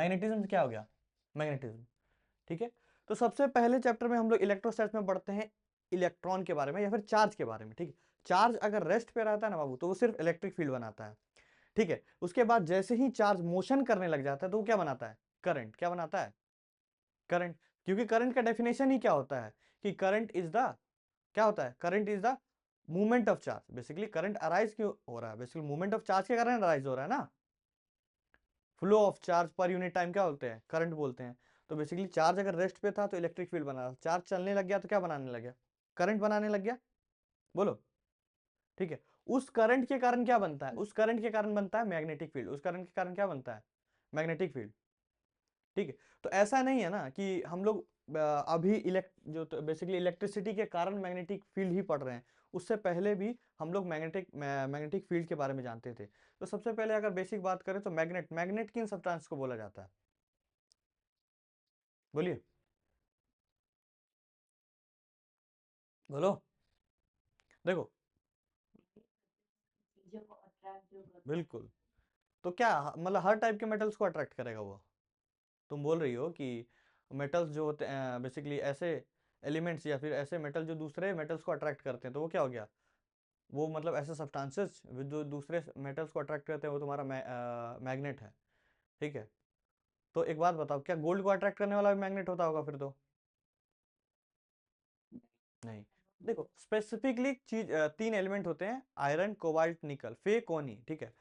Magnetism क्या हो गया, मैग्नेटिज्म। ठीक है, तो सबसे पहले चैप्टर में हम लोग इलेक्ट्रोस्टैटिक्स में पढ़ते हैं इलेक्ट्रॉन के बारे में या फिर चार्ज के बारे में। ठीक है, चार्ज अगर रेस्ट पे रहता है ना बाबू तो वो सिर्फ इलेक्ट्रिक फील्ड बनाता है। ठीक है, उसके बाद जैसे ही चार्ज मोशन करने लग जाता है तो वो क्या बनाता है, करंट। क्या बनाता है, करंट। क्योंकि करंट का डेफिनेशन ही क्या होता है कि करंट इज द, क्या होता है, current is the movement of charge. Basically current arise क्यों हो रहा है, बेसिकली मूवमेंट ऑफ चार्ज के कारण अराइज हो रहा है ना। Flow of charge per unit time क्या बोलते हैं, करंट बोलते हैं। तो बेसिकली चार्ज अगर रेस्ट पे था तो इलेक्ट्रिक फील्ड बना, चार्ज चलने लग गया तो क्या बनाने लग गया, करंट बनाने लग गया। बोलो। ठीक है, उस करंट के कारण क्या बनता है, उस करंट के कारण बनता है मैग्नेटिक फील्ड, उस करंट के कारण क्या बनता है, मैग्नेटिक फील्ड। ठीक है, तो ऐसा नहीं है ना कि हम लोग अभी जो तो बेसिकली इलेक्ट्रिसिटी के कारण मैग्नेटिक फील्ड ही पढ़ रहे हैं। उससे पहले भी हम लोग मैग्नेटिक फील्ड के बारे में जानते थे। तो सबसे पहले अगर बेसिक बात करें तो मैग्नेट, मैग्नेट किन सब्सटेंस को बोला जाता है, बोलिए, बोलो। देखो, बिल्कुल। तो क्या मतलब हर टाइप के मेटल्स को अट्रैक्ट करेगा वो, तुम बोल रही हो कि मेटल्स जो होते हैं बेसिकली ऐसे एलिमेंट्स या फिर ऐसे मेटल जो दूसरे मेटल्स को अट्रैक्ट करते हैं, तो वो क्या हो गया, वो मतलब ऐसे सब्सटेंसेस जो दूसरे मेटल्स को अट्रैक्ट करते हैं वो तुम्हारा मैग्नेट है। ठीक है, तो एक बात बताओ, क्या गोल्ड को अट्रैक्ट करने वाला भी मैग्नेट होता होगा फिर तो, नहीं। देखो स्पेसिफिकली चीज तीन एलिमेंट होते हैं, आयरन, कोबाल्ट, निकल, फे, कोनी। ठीक है,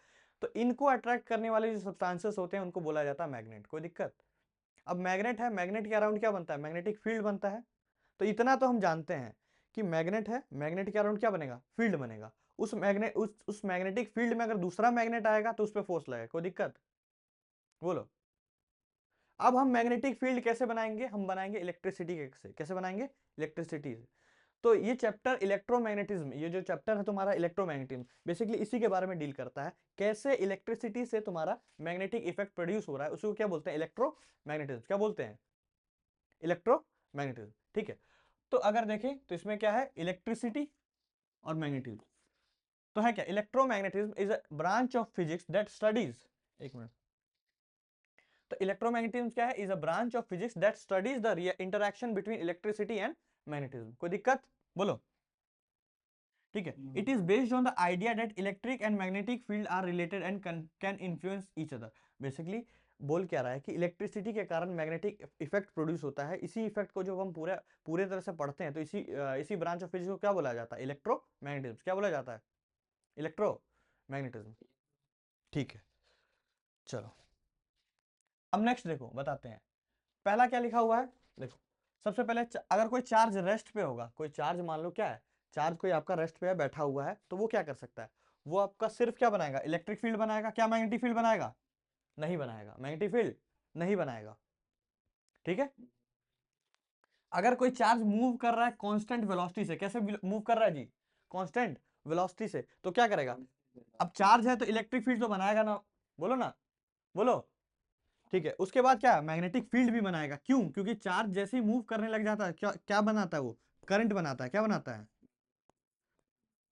तो इनको अट्रैक्ट करने वाले जो सब्सटेंसेस होते हैं उनको बोला जाता है मैग्नेट। कोई दिक्कत। अब मैग्नेट है, मैग्नेट के अराउंड क्या बनता है, मैग्नेटिक फील्ड बनता है। तो इतना तो हम जानते हैं कि मैग्नेट है, मैग्नेट के अराउंड क्या बनेगा, फील्ड बनेगा। उस मैग्नेटिक फील्ड में अगर दूसरा मैग्नेट आएगा तो उस पर फोर्स लगेगा। कोई दिक्कत, बोलो। अब हम मैग्नेटिक फील्ड कैसे बनाएंगे, हम बनाएंगे इलेक्ट्रिसिटी से। कैसे बनाएंगे, इलेक्ट्रिसिटी से। तो ये चैप्टर इलेक्ट्रोमैग्नेटिज्म, ये जो चैप्टर है तुम्हारा इलेक्ट्रोमैग्नेटिज्म, बेसिकली इसी के बारे में डील करता है। कैसे इलेक्ट्रिसिटी से तुम्हारा मैग्नेटिक इफेक्ट प्रोड्यूस हो रहा है, उसको क्या बोलते हैं, इलेक्ट्रोमैग्नेटिज्म। क्या बोलते हैं, इलेक्ट्रोमैग्नेटिज्म। ठीक है, तो अगर देखें तो इसमें क्या है, इलेक्ट्रिसिटी और मैग्नेटिज्म। तो है क्या, electromagnetism is a branch of physics that studies, एक मिनट। तो इलेक्ट्रोमैग्नेटिज्म क्या है, is a branch of physics that studies the interaction between electricity and magnetism. कोई दिक्कत, बोलो। ठीक है, it is based on the idea that electric and magnetic field are related and can influence each other. Basically बोल क्या रहा है कि इलेक्ट्रिसिटी के कारण मैग्नेटिक इफेक्ट प्रोड्यूस होता है। इसी इफेक्ट को जब हम पूरे पूरे तरह से पढ़ते हैं तो इसी ब्रांच ऑफ फिजिक्स को क्या बोला जाता है, इलेक्ट्रोमैग्नेटिज्म। क्या बोला जाता है, इलेक्ट्रोमैग्नेटिज्म। ठीक है, चलो अब नेक्स्ट देखो बताते हैं। पहला क्या लिखा हुआ है, देखो सबसे पहले अगर कोई चार्ज रेस्ट पे होगा, कोई चार्ज मान लो क्या है, चार्ज कोई आपका रेस्ट पे है, बैठा हुआ है, तो वो क्या कर सकता है, वो आपका सिर्फ क्या बनाएगा, इलेक्ट्रिक फील्ड बनाएगा। क्या मैग्नेटिक फील्ड बनाएगा, नहीं बनाएगा, मैग्नेटिक फील्ड नहीं बनाएगा। ठीक है, अगर कोई चार्ज मूव कर रहा है कांस्टेंट वेलोसिटी से, कैसे मूव कर रहा है जी, कांस्टेंट वेलोसिटी से, तो क्या करेगा, अब चार्ज है तो इलेक्ट्रिक फील्ड तो बनाएगा ना, बोलो ना, बोलो। ठीक है, उसके बाद क्या, मैग्नेटिक फील्ड भी बनाएगा। क्यों, क्योंकि चार्ज जैसे ही मूव करने लग जाता है क्या क्या बनाता है वो, करंट बनाता है। क्या बनाता है,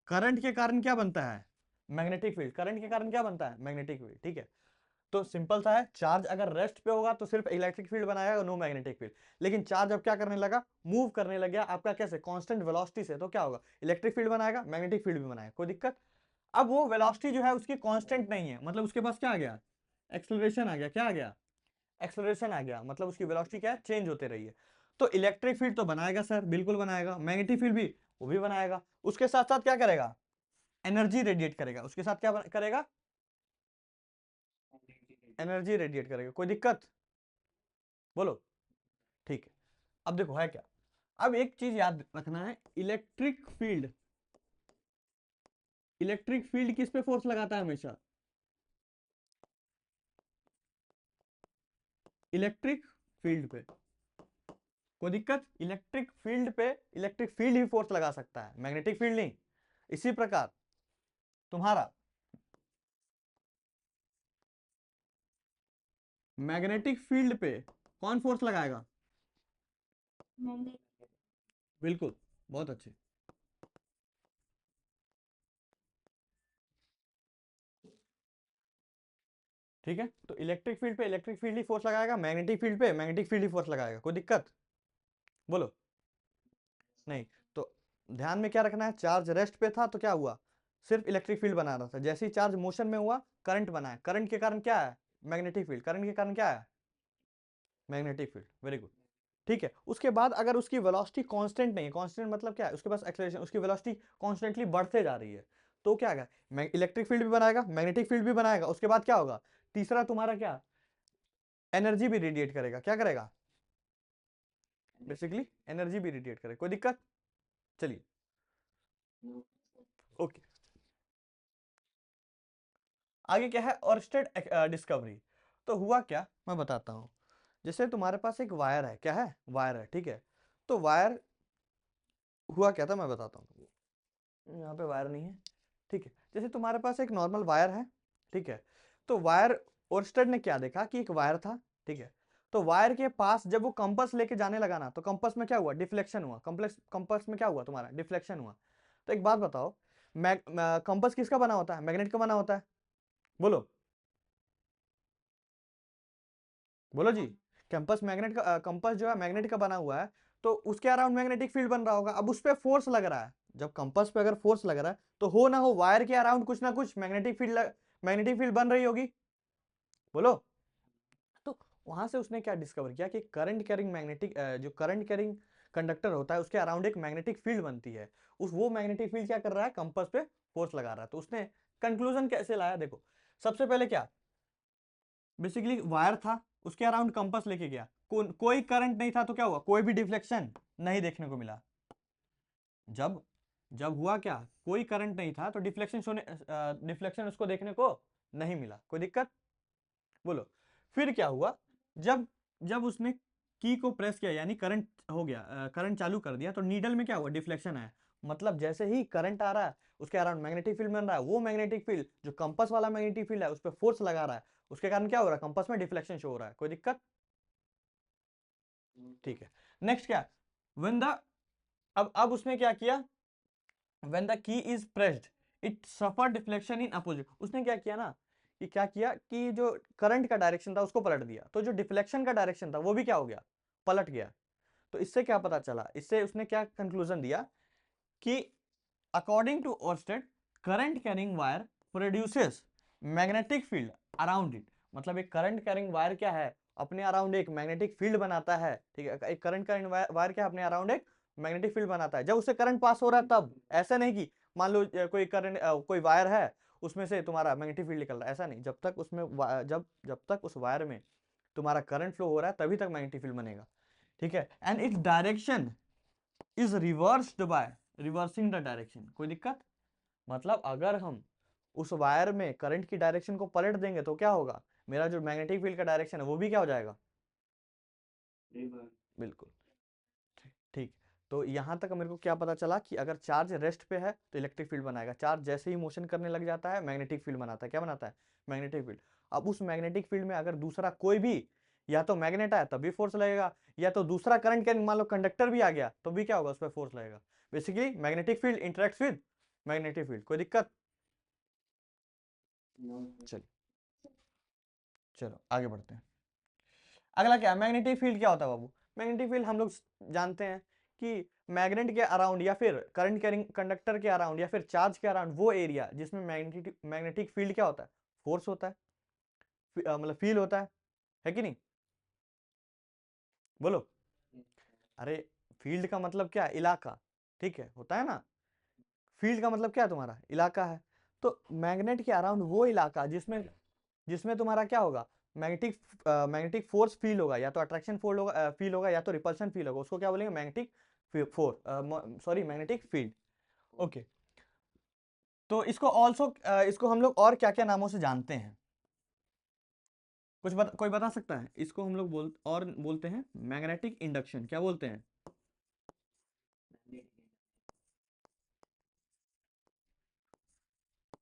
करंट के कारण क्या बनता है, मैग्नेटिक फील्ड। करंट के कारण क्या बनता है, मैग्नेटिक फील्ड। ठीक है, तो सिंपल सा है, चार्ज अगर रेस्ट पे होगा तो सिर्फ इलेक्ट्रिक फील्ड बनाएगा, नो मैग्नेटिक फील्ड। लेकिन चार्ज अब क्या करने लगा, मूव करने लग गया आपका कैसे, कांस्टेंट वेलोसिटी से, तो क्या होगा, इलेक्ट्रिक फील्ड बनाएगा, मैग्नेटिक फील्ड भी बनाएगा। कोई दिक्कत। अब वो वेलोसिटी जो है उसकी कांस्टेंट नहीं है, मतलब उसके पास क्या आ गया, एक्सेलरेशन आ गया। क्या आ गया, एक्सेलरेशन आ गया, मतलब उसकी वेलोसिटी क्या है, चेंज होते रही है। तो इलेक्ट्रिक फील्ड तो बनाएगा सर, बिल्कुल बनाएगा। मैग्नेटिक फील्ड भी वो भी बनाएगा। उसके साथ साथ क्या करेगा, एनर्जी रेडिएट करेगा। उसके साथ क्या करेगा, एनर्जी रेडिएट करेगा। कोई दिक्कत, बोलो। ठीक है, अब देखो है क्या, अब एक चीज याद रखना है, इलेक्ट्रिक फील्ड किस पे फोर्स लगाता है हमेशा, इलेक्ट्रिक फील्ड पे। कोई दिक्कत, इलेक्ट्रिक फील्ड ही फोर्स लगा सकता है, मैग्नेटिक फील्ड नहीं। इसी प्रकार तुम्हारा मैग्नेटिक फील्ड पे कौन फोर्स लगाएगा, बिल्कुल, बहुत अच्छे। ठीक है, तो इलेक्ट्रिक फील्ड पे इलेक्ट्रिक फील्ड ही फोर्स लगाएगा, मैग्नेटिक फील्ड पे मैग्नेटिक फील्ड ही फोर्स लगाएगा। कोई दिक्कत? बोलो। नहीं। तो ध्यान में क्या रखना है, चार्ज रेस्ट पे था तो क्या हुआ, सिर्फ इलेक्ट्रिक फील्ड बना रहा था। जैसे ही चार्ज मोशन में हुआ, करंट बना है, करंट के कारण क्या है, मैग्नेटिक फील्ड, करंट के कारण क्या है, मैग्नेटिक फील्ड। Very good. ठीक है, उसके बाद अगर उसकी वेलोसिटी कांस्टेंट नहीं है, कांस्टेंट मतलब क्या है, उसके पास एक्सेलरेशन, उसकी वेलोसिटी कॉन्स्टेंटली बढ़ते जा रही है, तो क्या होगा, इलेक्ट्रिक फील्ड भी बनाएगा, मैग्नेटिक फील्ड भी बनाएगा, उसके बाद क्या होगा, तीसरा तुम्हारा क्या, एनर्जी भी रेडिएट करेगा। क्या करेगा, बेसिकली एनर्जी भी रेडिएट करेगा। कोई दिक्कत? चलिए, ओके। आगे क्या है, ऑर्स्टेड डिस्कवरी। तो हुआ क्या, मैं बताता हूं। जैसे तुम्हारे पास एक वायर है, क्या है, वायर है, ठीक है। तो वायर, हुआ क्या था मैं बताता हूँ, यहाँ पे वायर नहीं है, ठीक है। जैसे तुम्हारे पास एक नॉर्मल वायर है, ठीक है। तो वायर, ओर्स्टेड ने क्या देखा कि एक वायर था, ठीक है। तो वायर के पास जब वो कंपास लेके जाने लगा ना, तो कंपास में क्या हुआ, डिफ्लेक्शन हुआ, कंपास में क्या हुआ तुम्हारा, डिफ्लेक्शन हुआ। तो एक बात बताओ, कंपास किसका बना होता है, मैग्नेट का बना होता है। बोलो, बोलो जी। कंपास मैग्नेट का, कंपास जो है मैग्नेट का बना हुआ है, तो उसके अराउंड मैग्नेटिक फील्ड बन रहा होगा। अब उस पर फोर्स लग रहा है, जब कंपास पे अगर फोर्स लग रहा है, तो हो ना हो वायर के अराउंड कुछ ना कुछ मैग्नेटिक फील्ड बन रही होगी। बोलो। तो वहां से उसने क्या डिस्कवर किया कि करंट कैरिंग मैग्नेटिक, जो करंट कैरिंग कंडक्टर होता है, उसके अराउंड एक मैग्नेटिक फील्ड बनती है। उस वो मैग्नेटिक फील्ड क्या कर रहा है, कंपास पे फोर्स लगा रहा है। तो उसने कंक्लूजन कैसे लाया, देखो। सबसे पहले क्या, बेसिकली वायर था, उसके अराउंड कंपास लेके गया, कोई करंट नहीं था, तो क्या हुआ, कोई भी डिफ्लेक्शन नहीं देखने को मिला। जब जब हुआ क्या, कोई करंट नहीं था, तो डिफ्लेक्शन उसको देखने को नहीं मिला। कोई दिक्कत? बोलो। फिर क्या हुआ, जब जब उसने की को प्रेस किया, यानी करंट हो गया, करंट चालू कर दिया, तो नीडल में क्या हुआ, डिफ्लेक्शन आया। मतलब जैसे ही करंट आ रहा है, उसके अराउंड मैग्नेटिक फील्ड बन रहा है, वो मैग्नेटिक फील्ड जो कंपास वाला मैग्नेटिक फील्ड है, उस पर फोर्स लगा रहा है, उसके कारण क्या हो रहा है, कंपास में डिफ्लेक्शन शो हो रहा है। कोई दिक्कत? ठीक है। नेक्स्ट क्या, व्हेन द, अब उसने क्या किया, when the key is pressed, it suffer deflection in opposite. उसने क्या किया ना, कि क्या किया कि जो करंट का डायरेक्शन था उसको पलट दिया, तो जो डिफ्लेक्शन का डायरेक्शन था वो भी क्या हो गया, पलट गया। तो इससे क्या पता चला, इससे उसने क्या कंक्लूजन दिया कि according to Oersted, current carrying wire produces magnetic field around it. मतलब एक करंट कैरिंग वायर क्या है, अपने अराउंड एक मैग्नेटिक फील्ड बनाता है। ठीक है, एक करंट कैरिंग वायर क्या है, अपने अराउंड एक मैग्नेटिक फील्ड बनाता है जब उससे करंट पास हो रहा है तब। ऐसा नहीं कि मान लो कोई करंट, कोई वायर है, उसमें से तुम्हारा मैग्नेटिक फील्ड निकल रहा है, ऐसा नहीं। जब तक उसमें जब जब तक उस वायर में तुम्हारा करंट फ्लो हो रहा है, तभी तक मैग्नेटिक फील्ड बनेगा। ठीक है, and its direction is reversed by reversing the direction. कोई दिक्कत? मतलब अगर हम उस वायर में करंट की डायरेक्शन को पलट देंगे, तो क्या होगा, मेरा जो मैग्नेटिक फील्ड का डायरेक्शन है वो भी क्या हो जाएगा, बिल्कुल। ठीक। तो यहां तक मेरे को क्या पता चला कि अगर चार्ज रेस्ट पे है तो इलेक्ट्रिक फील्ड बनाएगा, चार्ज जैसे ही मोशन करने लग जाता है मैग्नेटिक फील्ड बनाता है। क्या बनाता है, मैग्नेटिक फील्ड। अब उस मैग्नेटिक फील्ड में अगर दूसरा कोई भी, या तो मैग्नेट आया तब भी फोर्स लगेगा, या तो दूसरा करंट कैरिंग मान लो कंडक्टर भी आ गया तो भी क्या होगा, उस पर फोर्स लगेगा। Basically magnetic field interacts with magnetic field. कोई दिक्कत? चलिए, चलो आगे बढ़ते हैं। अगला क्या, मैग्नेटिक फील्ड क्या होता है बाबू। मैग्नेटिक फील्ड हम लोग जानते हैं कि मैग्नेट के अराउंड, या फिर करंट कैरिंग कंडक्टर के अराउंड, या फिर चार्ज के अराउंड वो एरिया जिसमें मैग्नेटिक फील्ड क्या होता है, फोर्स होता है, मतलब फील होता है कि नहीं। बोलो। अरे, फील्ड का मतलब क्या है, इलाका। ठीक है, होता है ना, फील्ड का मतलब क्या है, तुम्हारा इलाका है। तो मैग्नेट के अराउंड वो इलाका जिसमें जिसमें तुम्हारा क्या होगा, मैग्नेटिक मैग्नेटिक फोर्स फील होगा, या तो अट्रैक्शन फोर्स होगा, फील होगा, या तो रिपल्शन फील होगा, उसको क्या बोलेंगे, magnetic force, sorry magnetic field. Okay. तो इसको ऑल्सो, इसको हम लोग और क्या क्या नामों से जानते हैं, कोई बता सकता है? इसको हम लोग और बोलते हैं मैग्नेटिक इंडक्शन। क्या बोलते हैं?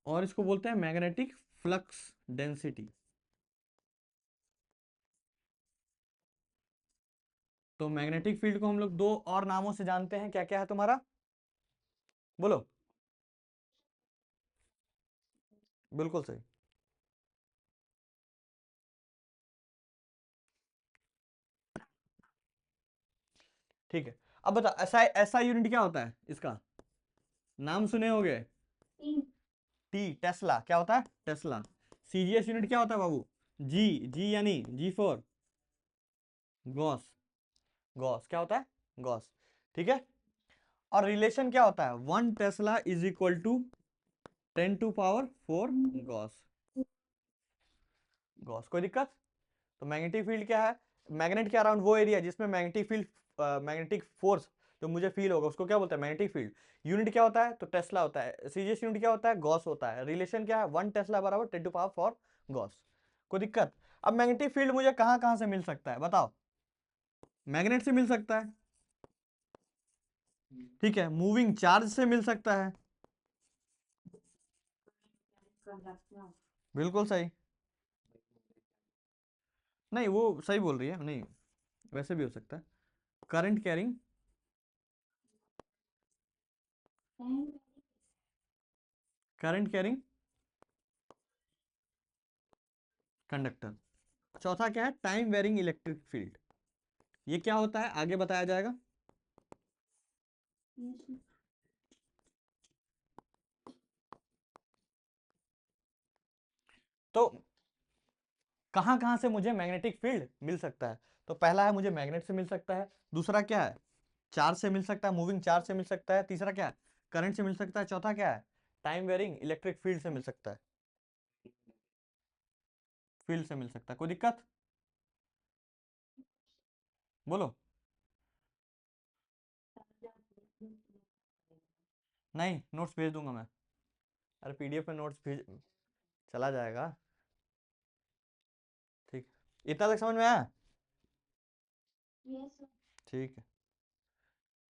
और इसको बोलते हैं मैग्नेटिक फ्लक्स डेंसिटी। तो मैग्नेटिक फील्ड को हम लोग दो और नामों से जानते हैं, क्या क्या है तुम्हारा, बोलो। बिल्कुल सही। ठीक है, अब बता ऐसा ऐसा यूनिट क्या होता है इसका, नाम सुने होगे, टी, टेस्ला, क्या होता है टेस्ला। सीजीएस यूनिट क्या होता है बाबू, जी, जी यानी जी फॉर गॉस, गॉस क्या होता है गॉस, ठीक है। और रिलेशन क्या होता है, 1 tesla is equal to 10⁴ gauss, gauss, कोई दिक्कत। तो मैग्नेटिक फील्ड क्या है, मैग्नेट के अराउंड वो एरिया जिसमें मैग्नेटिक फील्ड, मैग्नेटिक फोर्स जो मुझे फील होगा उसको क्या बोलते हैं मैग्नेटिक फील्ड। यूनिट क्या होता है, तो टेस्ला होता है, सीजीएस यूनिट क्या होता है, गॉस होता है। रिलेशन क्या है, 1 टेस्ला बराबर 10⁴ गॉस, कोई दिक्कत। अब मैग्नेटिक फील्ड मुझे कहां कहां से मिल सकता है बताओ, मैग्नेट से मिल सकता है, ठीक है, मूविंग चार्ज से मिल सकता है, बिल्कुल सही, नहीं वो सही बोल रही है, नहीं वैसे भी हो सकता है, current carrying, current carrying conductor. चौथा क्या है, टाइम वेरिंग इलेक्ट्रिक फील्ड, ये क्या होता है आगे बताया जाएगा। तो कहां कहां से मुझे मैग्नेटिक फील्ड मिल सकता है, तो पहला है मुझे मैग्नेट से मिल सकता है, दूसरा क्या है चार्ज से मिल सकता है, मूविंग चार्ज से मिल सकता है, तीसरा क्या है करंट से मिल सकता है, चौथा क्या है टाइम वेरिंग इलेक्ट्रिक फील्ड से मिल सकता है, फील्ड से मिल सकता है, कोई दिक्कत, बोलो। नहीं नोट्स भेज दूंगा मैं, अरे पीडीएफ में नोट्स भेज, चला जाएगा, ठीक, इतना तक समझ में आया, ठीक है।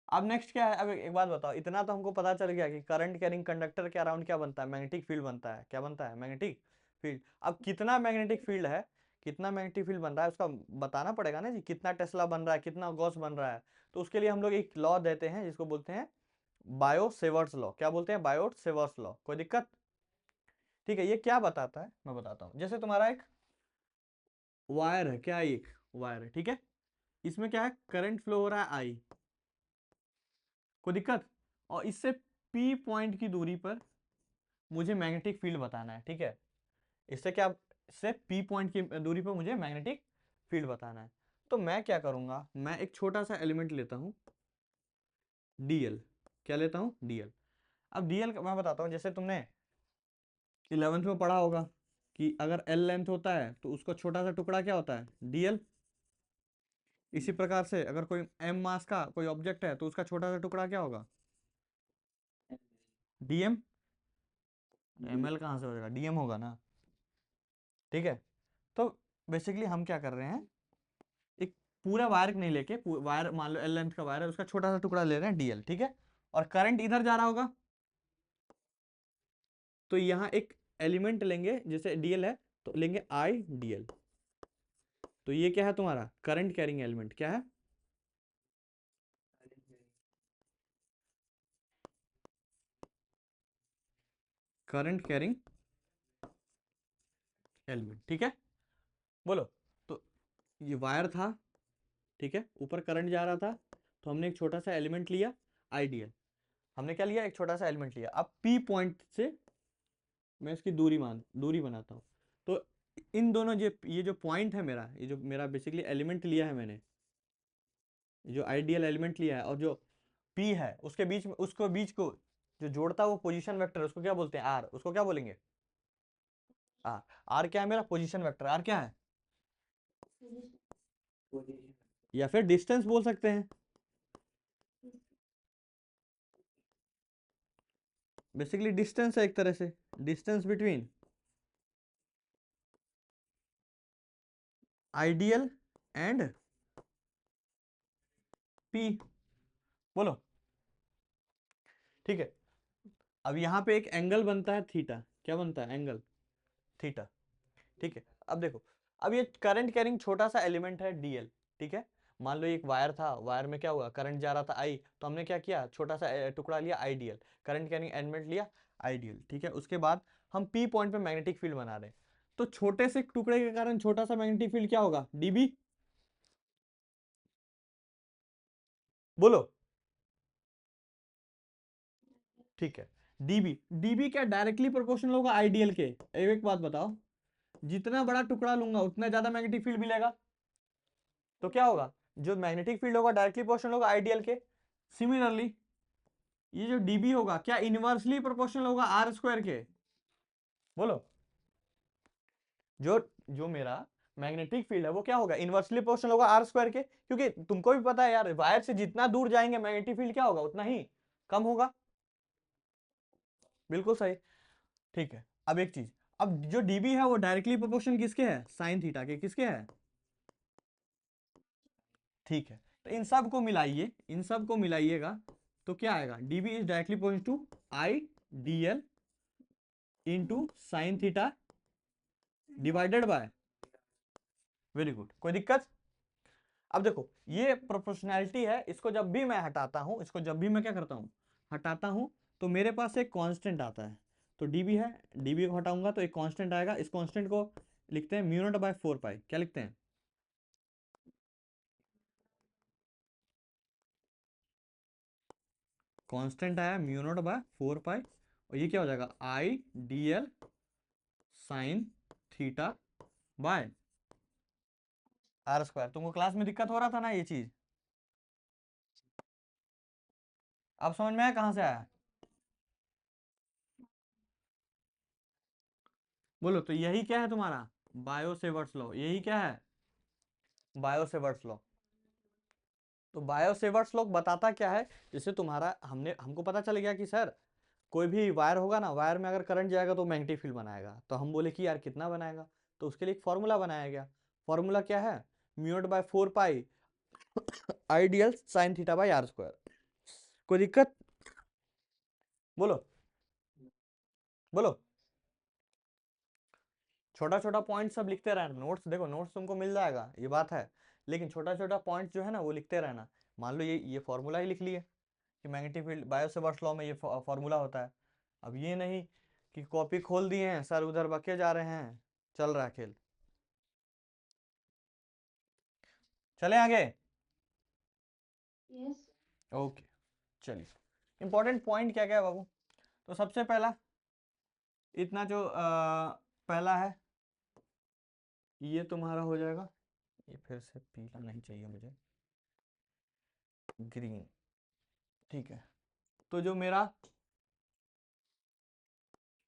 अब नेक्स्ट क्या है, अब एक बात बताओ, इतना तो हमको पता चल गया कि करंट कैरिंग कंडक्टर के अराउंड क्या बनता है, मैग्नेटिक फील्ड बनता है, क्या बनता है मैग्नेटिक फील्ड। अब कितना मैग्नेटिक फील्ड है, कितना मैग्नेटिक फील्ड बन रहा है उसका बताना पड़ेगा ना जी, कितना टेस्ला बन रहा है, कितना गॉस बन रहा है। तो उसके लिए हम लोग एक लॉ देते हैं जिसको बोलते हैं बायो सेवर्ट्स लॉ, क्या बोलते हैं बायो सेवर्ट्स लॉ, कोई दिक्कत। ठीक है, ये क्या बताता है मैं बताता हूँ, जैसे तुम्हारा एक वायर है, क्या है एक वायर है, ठीक है, इसमें क्या है करंट फ्लो हो रहा है आई, कोई दिक्कत, और इससे पी पॉइंट की दूरी पर मुझे मैग्नेटिक फील्ड बताना है, ठीक है, इससे क्या, इससे पी पॉइंट की दूरी पर मुझे मैग्नेटिक फील्ड बताना है। तो मैं क्या करूंगा, मैं एक छोटा सा एलिमेंट लेता हूं डीएल, क्या लेता हूं डीएल। अब डीएल मैं बताता हूं, जैसे तुमने 11th में पढ़ा होगा कि अगर एल लेंथ होता है तो उसका छोटा सा टुकड़ा क्या होता है डीएल। इसी प्रकार से अगर कोई एम मास का कोई ऑब्जेक्ट है तो उसका छोटा सा टुकड़ा क्या होगा डीएम, एम एल कहाँ से हो जाएगा डीएम होगा ना, ठीक है। तो बेसिकली हम क्या कर रहे हैं, एक पूरा वायर नहीं लेके, वायर मान लो एल लेंथ का वायर है, उसका छोटा सा टुकड़ा ले रहे हैं डीएल, ठीक है, और करंट इधर जा रहा होगा, तो यहाँ एक एलिमेंट लेंगे जैसे डीएल है तो लेंगे आई डीएल, तो ये क्या है तुम्हारा करंट कैरिंग एलिमेंट, क्या है करंट कैरिंग एलिमेंट, ठीक है, बोलो। तो ये वायर था, ठीक है, ऊपर करंट जा रहा था, तो हमने एक छोटा सा एलिमेंट लिया आईडीएल, हमने क्या लिया एक छोटा सा एलिमेंट लिया, अब पी पॉइंट से मैं इसकी दूरी बनाता हूँ। तो इन दोनों ये जो पॉइंट है मेरा, ये जो मेरा बेसिकली एलिमेंट लिया है मैंने, जो आइडियल एलिमेंट लिया है और जो पी है उसके बीच में, उसको बीच को जो जोड़ता है वो पोजीशन वेक्टर, उसको क्या बोलते हैं आर, उसको क्या बोलेंगे आर। आर क्या है मेरा पोजीशन वेक्टर, आर क्या है या फिर डिस्टेंस बोल सकते हैं, बेसिकली डिस्टेंस है एक तरह से, distance between ideal and P, बोलो, ठीक है। अब यहाँ पे एक एंगल बनता है थीटा, क्या बनता है एंगल थीटा, ठीक है। अब देखो, अब ये करंट कैरिंग छोटा सा एलिमेंट है डीएल, ठीक है, मान लो एक वायर था, वायर में क्या हुआ करंट जा रहा था आई, तो हमने क्या किया छोटा सा टुकड़ा लिया आईडीएल, करंट कैरिंग एलिमेंट लिया आईडीएल, ठीक है। उसके बाद हम पी पॉइंट पे मैग्नेटिक फील्ड बना रहे हैं, तो छोटे से टुकड़े के कारण छोटा सा मैग्नेटिक फील्ड क्या होगा डीबी, बोलो। ठीक है, डीबी, डीबी क्या डायरेक्टली प्रोपोर्शनल होगा आइडियल के? एक बात बताओ, जितना बड़ा टुकड़ा लूंगा उतना ज्यादा मैग्नेटिक फील्ड मिलेगा, तो क्या होगा, जो मैग्नेटिक फील्ड होगा डायरेक्टली प्रोपोर्शनल होगा आइडियल के। सिमिलरली ये जो डीबी होगा क्या इनवर्सली प्रोपोर्शनल होगा आर स्क्वायर के? बोलो। जो जो मेरा मैग्नेटिक फील्ड है वो क्या होगा, इनवर्सली प्रोपोर्शनल होगा आर स्क्वायर के, क्योंकि तुमको भी पता है यार, वायर से जितना दूर जाएंगे मैग्नेटिक फील्ड क्या होगा, उतना ही कम होगा। बिल्कुल सही। ठीक है, अब एक चीज, अब जो डीबी है वो डायरेक्टली प्रोपोर्शनल किसके है, साइन थीटा के, किसके है? ठीक है, तो इन सब को मिलाइए, इन सब को मिलाइएगा तो क्या आएगा, dB is directly proportional to I d l into sine theta divided by, very good, कोई दिक्कत? अब देखो ये प्रोपोर्शनैलिटी है, इसको जब भी मैं हटाता हूं, इसको जब भी मैं क्या करता हूं, हटाता हूं, तो मेरे पास एक कांस्टेंट आता है, तो डीबी है, डीबी को हटाऊंगा तो एक कांस्टेंट आएगा, इस कांस्टेंट को लिखते हैं म्यू नॉट बाय 4 पाई, क्या लिखते हैं? कांस्टेंट आया म्यू नॉट बाय 4 पाई, और ये क्या हो जाएगा, I d l sine theta by r square. तुमको क्लास में दिक्कत हो रहा था ना ये चीज, अब समझ में आया कहां से आया? बोलो, तो यही क्या है तुम्हारा बायो सेवर्ट्स लॉ, यही क्या है बायो सेवर्ट्स लॉ। तो बायो सेवर्ट्स लॉ बताता क्या है, जैसे तुम्हारा हमको पता चल गया कि सर कोई भी वायर होगा ना, वायर में अगर करंट जाएगा तो मैग्नेटिक फील्ड बनाएगा, तो हम बोले कि यार कितना बनाएगा, तो उसके लिए एक फॉर्मूला बनाया गया। फॉर्मूला क्या है, mu naught by 4 pi I d l sine theta by r square. कोई दिक्कत? बोलो, बोलो। छोटा छोटा पॉइंट सब लिखते रहना, नोट्स देखो, नोट्स तुमको मिल जाएगा, ये बात है, लेकिन छोटा छोटा पॉइंट जो है ना वो लिखते रहना। मान लो ये फॉर्मूला ही लिख लिए कि magnetic field bio Savart's law में ये फॉर्मूला होता है। अब ये नहीं कि कॉपी खोल दिए हैं सर उधर बके जा रहे हैं, चल रहा है खेल। चले आगे। यस। ओके, चलिए, इंपॉर्टेंट पॉइंट क्या क्या है बाबू, तो सबसे पहला इतना जो पहला है ये तुम्हारा हो जाएगा, ये फिर से पीला नहीं चाहिए मुझे, ग्रीन। ठीक है, तो जो मेरा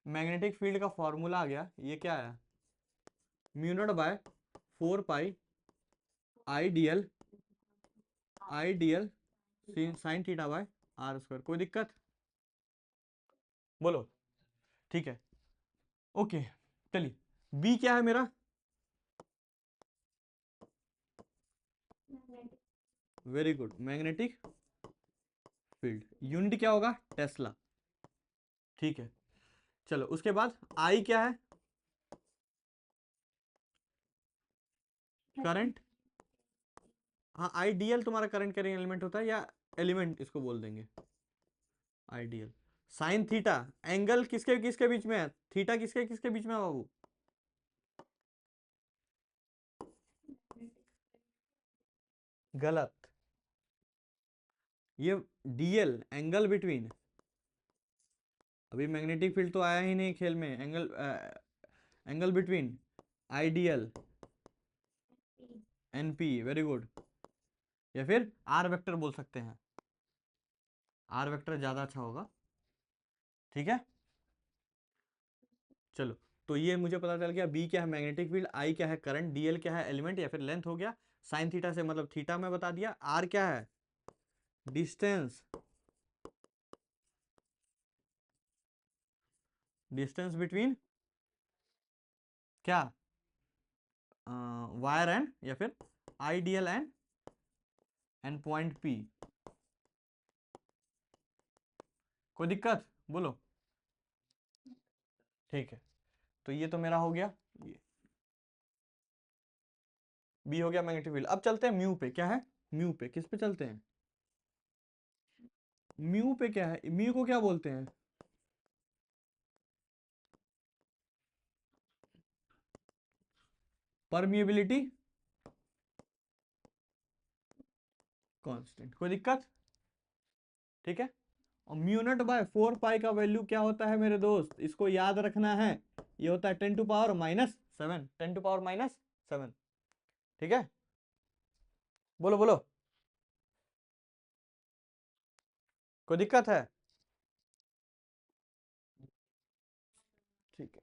मैग्नेटिक फील्ड का फॉर्मूला आ गया, ये क्या है, mu naught by 4 pi I d l I d l sine theta by r square. कोई दिक्कत? बोलो। ठीक है, ओके, चलिए, बी क्या है मेरा, very good, magnetic field, unit क्या होगा, टेस्ला। ठीक है, चलो उसके बाद आई क्या है, करंट। हाँ, आइडियल तुम्हारा करंट कैरिंग एलिमेंट होता है, या एलिमेंट इसको बोल देंगे आइडियल। साइन थीटा, एंगल किसके किसके बीच में है, थीटा किसके किसके बीच में है बाबू? गलत, ये डीएल, एंगल बिटवीन, अभी मैग्नेटिक फील्ड तो आया ही नहीं खेल में, angle angle between ideal NP, very good, या फिर आर वेक्टर बोल सकते हैं, आर वेक्टर ज्यादा अच्छा होगा। ठीक है, चलो, तो ये मुझे पता चल गया, बी क्या है मैग्नेटिक फील्ड, आई क्या है करंट, डीएल क्या है एलिमेंट या फिर लेंथ हो गया, साइन थीटा से मतलब थीटा में बता दिया, आर क्या है डिस्टेंस, डिस्टेंस बिटवीन क्या, वायर एंड या फिर आइडियल एंड पॉइंट पी। कोई दिक्कत? बोलो। ठीक है, तो ये तो मेरा हो गया, ये बी हो गया मैग्नेटिक फील्ड। अब चलते हैं म्यू पे, क्या है म्यू पे, किस पे चलते हैं, म्यू पे क्या है, म्यू को क्या बोलते हैं, परमिएबिलिटी कांस्टेंट। कोई दिक्कत? ठीक है। और म्यू नॉट बाय 4 पाई का वैल्यू क्या होता है मेरे दोस्त, इसको याद रखना है, ये होता है 10⁻⁻7, 10⁻⁻7। ठीक है, बोलो बोलो, कोई दिक्कत है? ठीक है,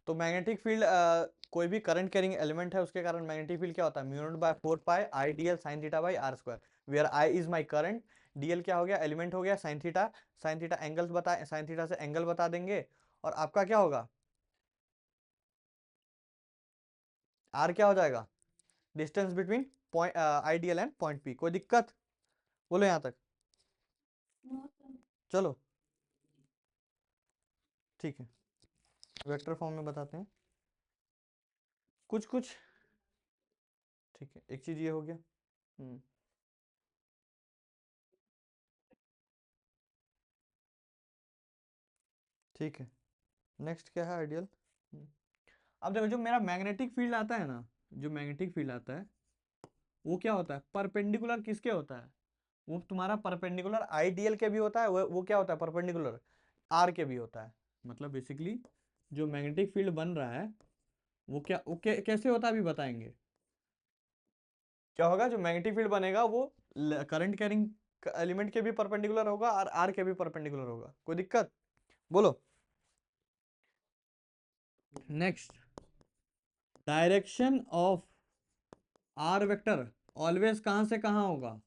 तो मैग्नेटिक फील्ड कोई भी करंट कैरिंग एलिमेंट है उसके कारण मैग्नेटिक फील्ड क्या होता है, mu naught by 4 pi I dl sin theta by r square, where I is my current, dl क्या हो गया, एलिमेंट हो गया, sin थीटा एंगल्स बता, sin थीटा से एंगल बता देंगे, और आपका क्या होगा, r क्या हो जाएगा, distance between point I dl and point p। कोई दिक्कत, बोलो यहाँ तक, चलो ठीक है, वेक्टर फॉर्म में बताते हैं कुछ कुछ। ठीक है, एक चीज ये हो गया। ठीक है, नेक्स्ट क्या है, आइडियल। अब देखो जो मेरा मैग्नेटिक फील्ड आता है ना, जो मैग्नेटिक फील्ड आता है वो क्या होता है, परपेंडिकुलर किसके होता है, वो तुम्हारा परपेंडिकुलर आईडीएल के भी होता है, वो क्या होता है, परपेंडिकुलर आर के भी होता है। मतलब बेसिकली जो मैग्नेटिक फील्ड बन रहा है वो कैसे होता है अभी बताएंगे। क्या होगा, जो मैग्नेटिक फील्ड बनेगा वो करंट कैरिंग एलिमेंट के भी परपेंडिकुलर होगा और आर के भी परपेंडिकुलर होगा। कोई दिक्कत, बोलो। Next, direction of r vector always कहां से कहां होगा,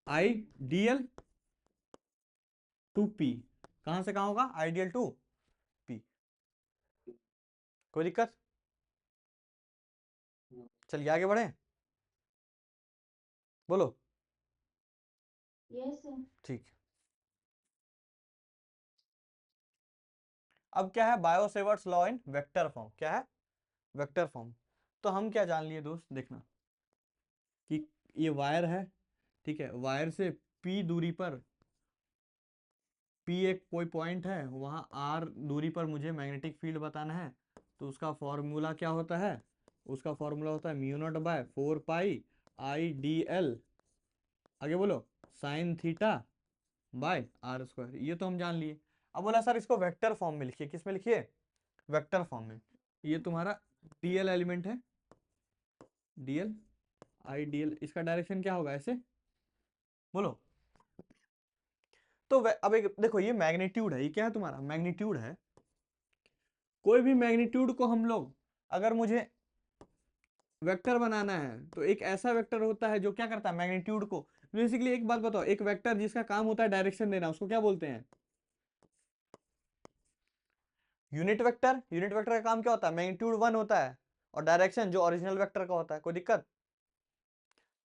आई डीएल टू पी, कहां से कहां होगा, आइडियल टू पी। कोई दिक्कत, चलिए आगे बढ़े, बोलो। Yes sir. ठीक, अब क्या है, Biot Savart's law in vector form, क्या है, वेक्टर फॉर्म। तो हम क्या जान लिए दोस्त, देखना कि ये वायर है, ठीक है, वायर से पी दूरी पर, पी एक कोई पॉइंट है, वहां आर दूरी पर मुझे मैग्नेटिक फील्ड बताना है, तो उसका फॉर्मूला क्या होता है, उसका फॉर्मूला होता है mu naught by 4 pi I d l, आगे बोलो, sine theta by r square, ये तो हम जान लिए। अब बोला सर इसको वेक्टर फॉर्म में लिखिए, किस में लिखिए, वेक्टर फॉर्म में। ये तुम्हारा डीएल एलिमेंट है, डीएल आई डीएल, इसका डायरेक्शन क्या होगा, ऐसे बोलो। तो अब एक देखो, ये मैग्नीट्यूड है, ये क्या है तुम्हारा मैग्नीट्यूड है, कोई भी मैग्नीट्यूड को हम लोग, अगर मुझे वेक्टर बनाना है तो एक ऐसा वेक्टर होता है जो क्या करता है, मैग्नीट्यूड को, बेसिकली एक बात बताओ, एक वेक्टर जिसका काम होता है डायरेक्शन देना, उसको क्या बोलते हैं, यूनिट वेक्टर। यूनिट वेक्टर का काम क्या होता है, मैग्नीट्यूड 1 होता है, और डायरेक्शन जो ओरिजिनल वेक्टर का होता है। कोई दिक्कत,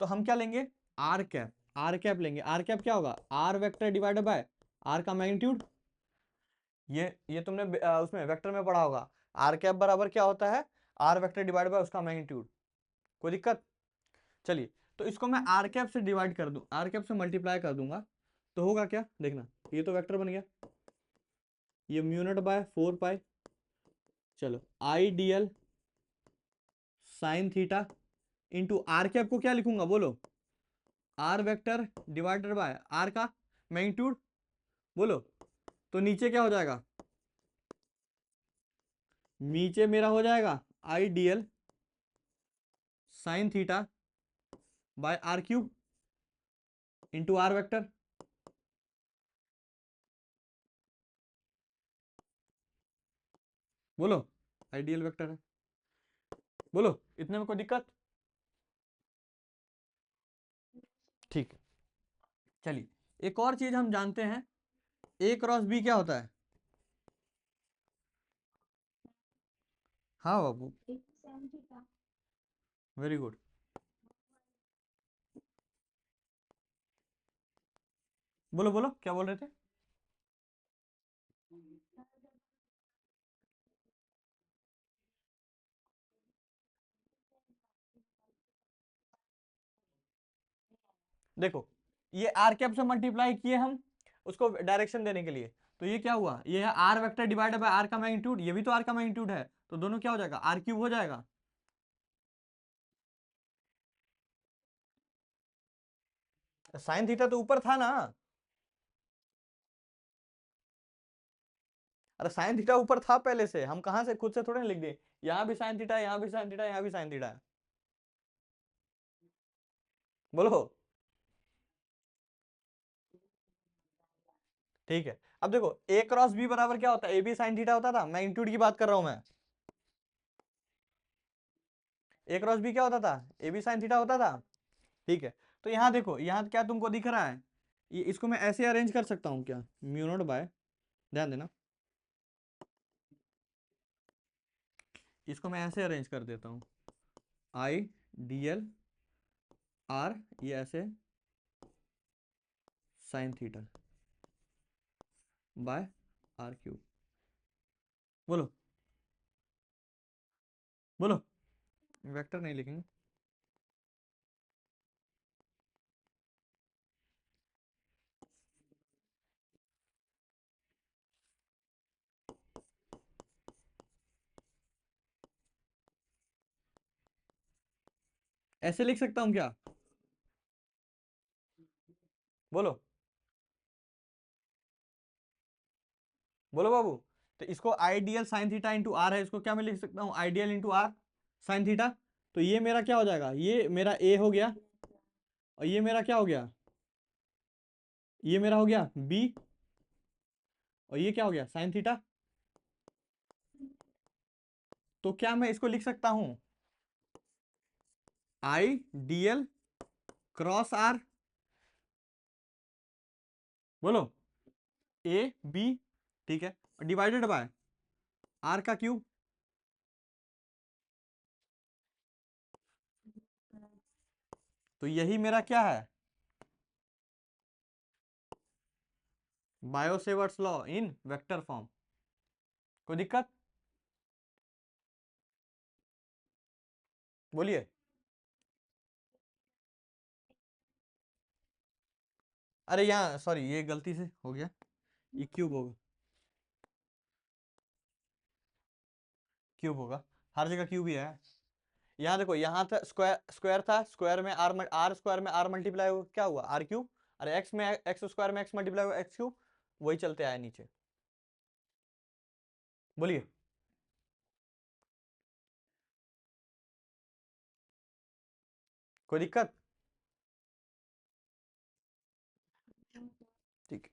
तो हम क्या लेंगे, आर कैप, आर कैप लेंगे, आर कैप क्या होगा, r vector divided by r का मैग्नीट्यूड। ये तुमने उसमें वेक्टर में पढ़ा होगा, आर कैप बराबर क्या होता है, आर वेक्टर डिवाइड बाय उसका मैग्नीट्यूड। कोई दिक्कत, चलिए, तो इसको मैं आर कैप से डिवाइड कर दूं, आर कैप से मल्टीप्लाई कर दूंगा, तो होगा क्या, देखना, ये तो वेक्टर बन गया, ये म्यू नॉट बाय 4 पाई, चलो I d l sine theta into r cap को क्या लिखूंगा, बोलो, r vector divided by r का मैग्नीट्यूड, बोलो। तो नीचे क्या हो जाएगा, नीचे मेरा हो जाएगा I d l sine theta by r cube into r vector, बोलो, आइडियल वेक्टर है, बोलो, इतने में कोई दिक्कत, ठीक है। चलिए, एक और चीज हम जानते हैं, ए क्रॉस बी क्या होता है, हाँ बाबू, वेरी गुड, बोलो बोलो क्या बोल रहे थे। देखो, ये आर कैप से मल्टीप्लाई किए हम, उसको डायरेक्शन देने के लिए। तो ये क्या हुआ, ये है r vector divided by r का मैग्नीट्यूड, ये भी तो आर का मैग्नीट्यूड है, तो दोनों क्या हो जाएगा, आर क्यूब हो जाएगा। साइन थीटा तो ऊपर था ना। अरे साइन थीटा ऊपर था पहले से, हम कहाँ से खुद से थोड़े ना लिख दिए, यहाँ भी साइन थीटा, यहाँ भी साइन थीटा, यहाँ भी साइन थीटा है। बोलो। ठीक है, अब देखो ए क्रॉस बी बराबर क्या होता है, ए बी साइन थीटा होता था, मैग्नीट्यूड की बात कर रहा हूं मैं। ए क्रॉस बी क्या होता था, ए बी साइन थीटा होता था। ठीक है, तो यहाँ देखो, यहाँ क्या तुमको दिख रहा है, ये इसको मैं ऐसे अरेंज कर सकता हूँ क्या, म्यू नॉट बाय, ध्यान देना, इसको मैं ऐसे अरेंज कर देता हूँ, आई डी एल आर, ये ऐसे sine theta by r cube. बोलो बोलो, वेक्टर नहीं लिखेंगे। ऐसे लिख सकता हूँ क्या, बोलो बोलो बाबू। तो इसको I d l sine theta into r है, इसको क्या मैं लिख सकता हूँ, I d l into r sine theta. तो ये मेरा क्या हो जाएगा, ये मेरा ए हो गया, और ये मेरा क्या हो गया, ये मेरा हो गया बी, और ये क्या हो गया साइन थीटा। तो क्या मैं इसको लिख सकता हूं, I d l cross r, बोलो, ए बी, ठीक है, डिवाइडेड बाय आर का क्यूब। तो यही मेरा क्या है, Biot Savart's law in vector form. कोई दिक्कत, बोलिए। अरे यहाँ सॉरी, ये गलती से हो गया, ये क्यूब होगा, क्यूब होगा, हर जगह क्यूब ही है। यहाँ देखो, यहाँ था स्क्वायर, स्क्वायर था, स्क्वायर में आर, आर स्क्वायर में आर मल्टीप्लाई हुआ, क्या हुआ आर क्यूब। अरे एक्स में एक्स स्क्वायर में एक्स मल्टीप्लाई हुआ एक्स क्यूब, वही चलते आया नीचे। बोलिए। कोई दिक्कत, ठीक है,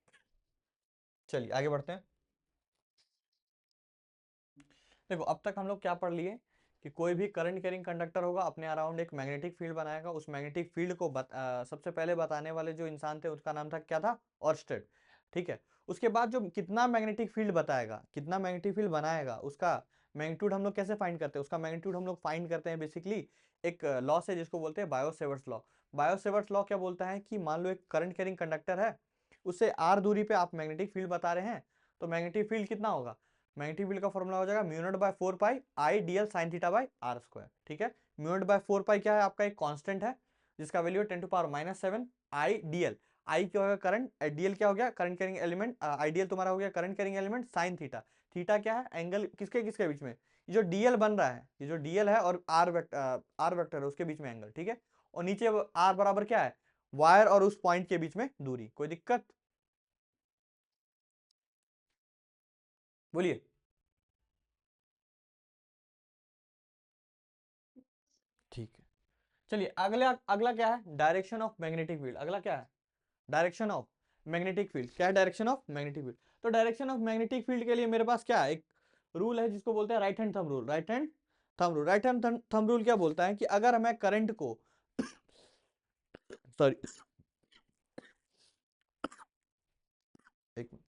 चलिए आगे बढ़ते हैं। देखो अब तक हम लोग क्या पढ़ लिए, कि कोई भी करंट कैरिंग कंडक्टर होगा अपने अराउंड एक मैग्नेटिक फील्ड बनाएगा, उस मैग्नेटिक फील्ड को सबसे पहले बताने वाले जो इंसान थे उसका नाम था क्या था, ऑर्स्टेड। ठीक है, उसके बाद जो कितना मैग्नेटिक फील्ड बताएगा, कितना मैग्नेटिक फील्ड बनाएगा, उसका मैग्नीट्यूड हम लोग कैसे फाइंड करते हैं, उसका मैग्नीट्यूड हम लोग फाइंड करते हैं बेसिकली एक लॉ से जिसको बोलते हैं बायो-सेवर्ट्स लॉ। बायो-सेवर्ट्स लॉ क्या बोलता है कि मान लो एक करंट कैरिंग कंडक्टर है, उससे आर दूरी पे आप मैग्नेटिक फील्ड बता रहे हैं, तो मैग्नेटिक फील्ड कितना होगा, मैग्नेटिक फील्ड का फॉर्मूला हो जाएगा mu naught by 4 pi I dl sine theta by r square. ठीक है, म्यू नॉट बाय 4 पाई क्या है, आपका एक कांस्टेंट है जिसका वैल्यू है 10 टू पावर -7, आई डीएल, आई क्या होगा करंट, डीएल क्या हो गया करंट कैरिंग एलिमेंट, आइडियल तुम्हारा हो गया current carrying element, sine theta, theta क्या है एंगल किसके किसके बीच में, ये जो डीएल बन रहा है, ये जो डीएल है और आर वेक्टर है उसके बीच में एंगल। ठीक है, और नीचे आर बराबर क्या है, वायर और उस पॉइंट के बीच में दूरी। कोई दिक्कत, बोलिए। ठीक है, चलिए अगला अगला क्या है, डायरेक्शन ऑफ मैग्नेटिक फील्ड। अगला क्या है, डायरेक्शन ऑफ मैग्नेटिक फील्ड। क्या है डायरेक्शन ऑफ मैग्नेटिक फील्ड, तो डायरेक्शन ऑफ मैग्नेटिक फील्ड के लिए मेरे पास क्या है, एक रूल है जिसको बोलते हैं right hand thumb rule. Right hand thumb rule, right hand thumb rule क्या बोलता है कि अगर मैं करंट को सॉरी, एक मिनट।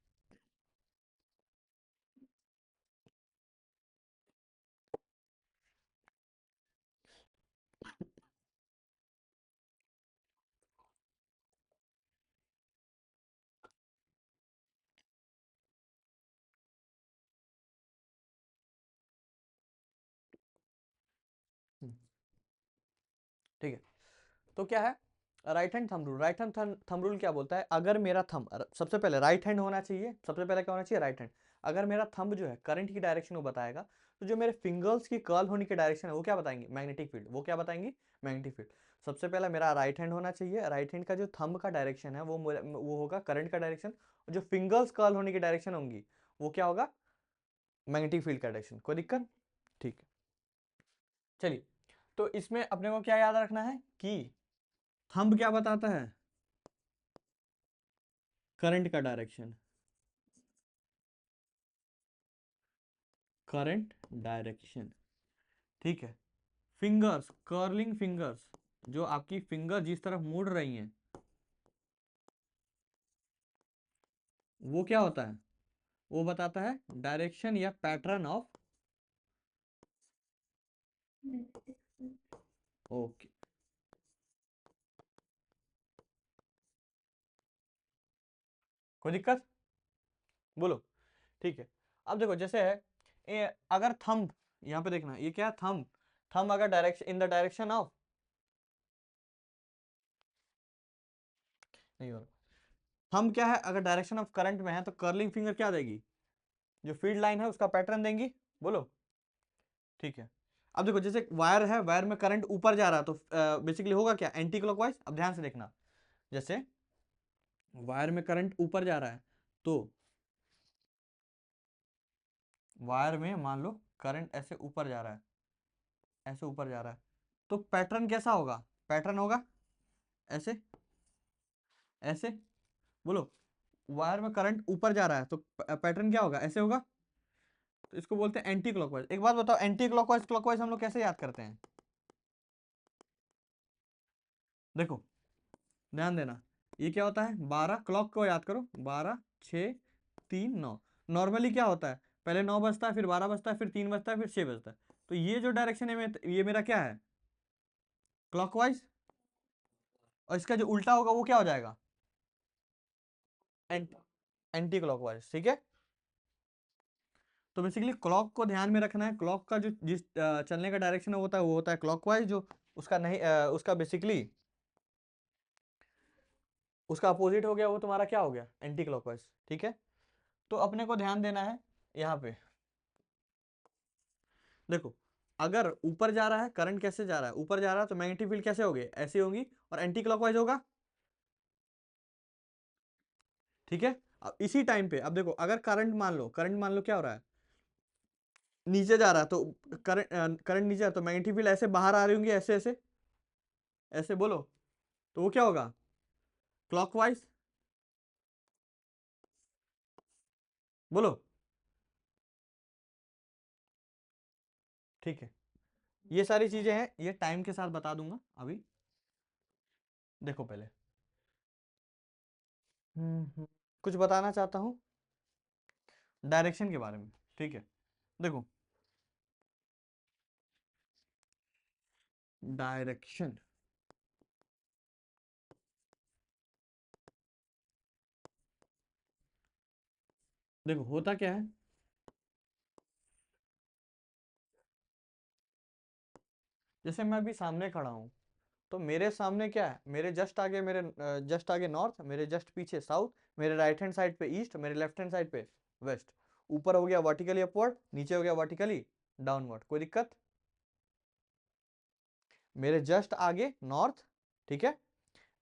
ठीक है, तो क्या है, right hand thumb rule, right hand thumb rule क्या बोलता है, अगर मेरा थंब सबसे पहले राइट हैंड होना चाहिए, सबसे पहले क्या होना चाहिए, राइट हैंड। अगर मेरा थंब जो है करंट की डायरेक्शन को बताएगा, तो जो मेरे फिंगर्स की कर्ल होने की डायरेक्शन है वो क्या बताएंगे, मैग्नेटिक फील्ड, वो क्या बताएंगी, मैग्नेटिक फील्ड। सबसे पहला मेरा राइट हैंड होना चाहिए, राइट हैंड का जो थंब का डायरेक्शन है वो होगा करंट का डायरेक्शन, और जो फिंगर्स कर्ल होने की डायरेक्शन होंगी वो क्या होगा, मैग्नेटिक फील्ड का डायरेक्शन। कोई दिक्कत, ठीक है। चलिए, तो इसमें अपने को क्या याद रखना है कि थंब क्या बताता है, करंट का डायरेक्शन, करंट डायरेक्शन, ठीक है। फिंगर्स, कर्लिंग फिंगर्स, जो आपकी फिंगर जिस तरफ मुड़ रही हैं, वो क्या होता है, वो बताता है डायरेक्शन या पैटर्न ऑफ, ओके, कोई दिक्कत, बोलो, ठीक है। अब देखो जैसे है अगर थंब, यहाँ पे देखना ये क्या है, थंब, थंब अगर direction in the direction of, नहीं हो रहा, थंब क्या है, अगर डायरेक्शन ऑफ करंट में है तो कर्लिंग फिंगर क्या देगी, जो फील्ड लाइन है उसका पैटर्न देंगी, बोलो, ठीक है। अब देखो जैसे वायर है, वायर में करंट ऊपर जा रहा है तो बेसिकली होगा क्या, एंटी क्लॉकवाइज। अब ध्यान से देखना, जैसे वायर में करंट ऊपर जा रहा है, तो वायर में मान लो करंट ऐसे ऊपर जा रहा है, ऐसे ऊपर जा रहा है, तो पैटर्न कैसा होगा, पैटर्न होगा ऐसे, ऐसे, बोलो, वायर में करंट ऊपर जा रहा है तो पैटर्न क्या होगा, ऐसे होगा, तो इसको बोलते हैं एंटी क्लॉकवाइज। एक बात बताओ, एंटी क्लॉकवाइज क्लॉकवाइज हम लोग कैसे याद करते हैं, देखो ध्यान देना, ये क्या होता है, 12 क्लॉक को याद करो, 12 6 3 9, नॉर्मली क्या होता है, पहले 9 बजता है, फिर 12 बजता है, फिर 3 बजता है, फिर 6 बजता है, तो ये जो डायरेक्शन है ये मेरा क्या है, क्लॉकवाइज, और इसका जो उल्टा होगा वो क्या हो जाएगा, एंटी क्लॉकवाइज, ठीक है। तो बेसिकली क्लॉक को ध्यान में रखना है, क्लॉक का जो जिस चलने का डायरेक्शन होता है वो होता है क्लॉकवाइज, जो उसका नहीं उसका बेसिकली उसका अपोजिट हो गया वो तुम्हारा क्या हो गया, एंटी क्लॉकवाइज, ठीक है। तो अपने को ध्यान देना है यहाँ पे, देखो अगर ऊपर जा रहा है करंट, कैसे जा रहा है, ऊपर जा रहा है तो मैग्नेटिक फील्ड कैसे होगी, ऐसी होगी, और एंटी क्लॉकवाइज होगा, ठीक है। अब इसी टाइम पे अब देखो, अगर करंट मान लो, करंट मान लो क्या हो रहा है, नीचे जा रहा है, तो करंट करंट नीचे है तो मैग्नेटिक फील्ड ऐसे बाहर आ रही होंगी, ऐसे ऐसे ऐसे, बोलो, तो वो क्या होगा, क्लॉकवाइज, बोलो, ठीक है। ये सारी चीजें हैं, ये टाइम के साथ बता दूंगा अभी, देखो पहले कुछ बताना चाहता हूँ डायरेक्शन के बारे में, ठीक है। देखो डायरेक्शन, देखो होता क्या है, जैसे मैं अभी सामने खड़ा हूँ, तो मेरे सामने क्या है, मेरे जस्ट आगे, मेरे जस्ट आगे नॉर्थ, मेरे जस्ट पीछे साउथ, मेरे राइट हैंड साइड पे ईस्ट, मेरे लेफ्ट हैंड साइड पे वेस्ट, ऊपर हो गया वर्टिकली अपवर्ड, नीचे हो गया वर्टिकली डाउनवर्ड, कोई दिक्कत, मेरे जस्ट आगे नॉर्थ, ठीक है,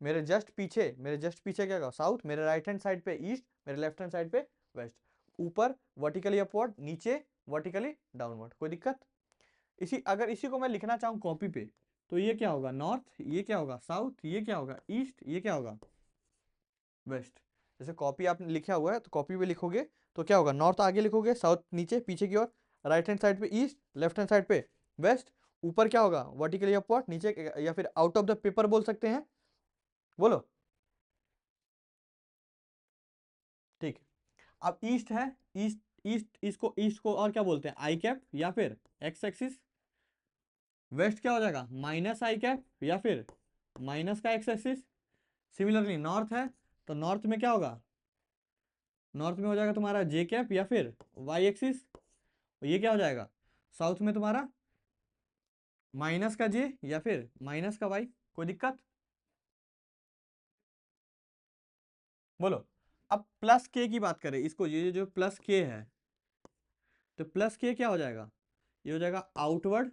मेरे जस्ट पीछे क्या होगा, साउथ, मेरे राइट हैंड साइड पे ईस्ट, मेरे लेफ्ट हैंड साइड पे वेस्ट, ऊपर वर्टिकली अपवर्ड, नीचे वर्टिकली डाउनवर्ड, कोई दिक्कत। इसी अगर इसी को मैं लिखना चाहूँ कॉपी पे, तो ये क्या होगा नॉर्थ, ये क्या होगा साउथ, ये क्या होगा ईस्ट, ये क्या होगा वेस्ट। जैसे कॉपी आपने लिखा हुआ है तो कॉपी पे लिखोगे तो क्या होगा, नॉर्थ आगे लिखोगे, साउथ नीचे पीछे की ओर, राइट हैंड साइड पे ईस्ट, लेफ्ट हैंड साइड पे वेस्ट, ऊपर क्या होगा वर्टिकली अपवर्ड, नीचे या फिर आउट ऑफ द पेपर बोल सकते हैं, बोलो, ठीक है। अब ईस्ट है, ईस्ट, ईस्ट को और क्या बोलते हैं, आई कैप या फिर एक्स एक्सिस, वेस्ट क्या हो जाएगा माइनस आई कैप या फिर माइनस का एक्स एक्सिस। सिमिलरली नॉर्थ है, तो नॉर्थ में क्या होगा, नॉर्थ में हो जाएगा तुम्हारा जे कैप या फिर वाई एक्सिस, ये क्या हो जाएगा, साउथ में तुम्हारा माइनस का जे या फिर माइनस का वाई, कोई दिक्कत, बोलो। अब प्लस के की बात करें, इसको ये जो प्लस के है, तो प्लस के क्या हो जाएगा, ये हो जाएगा आउटवर्ड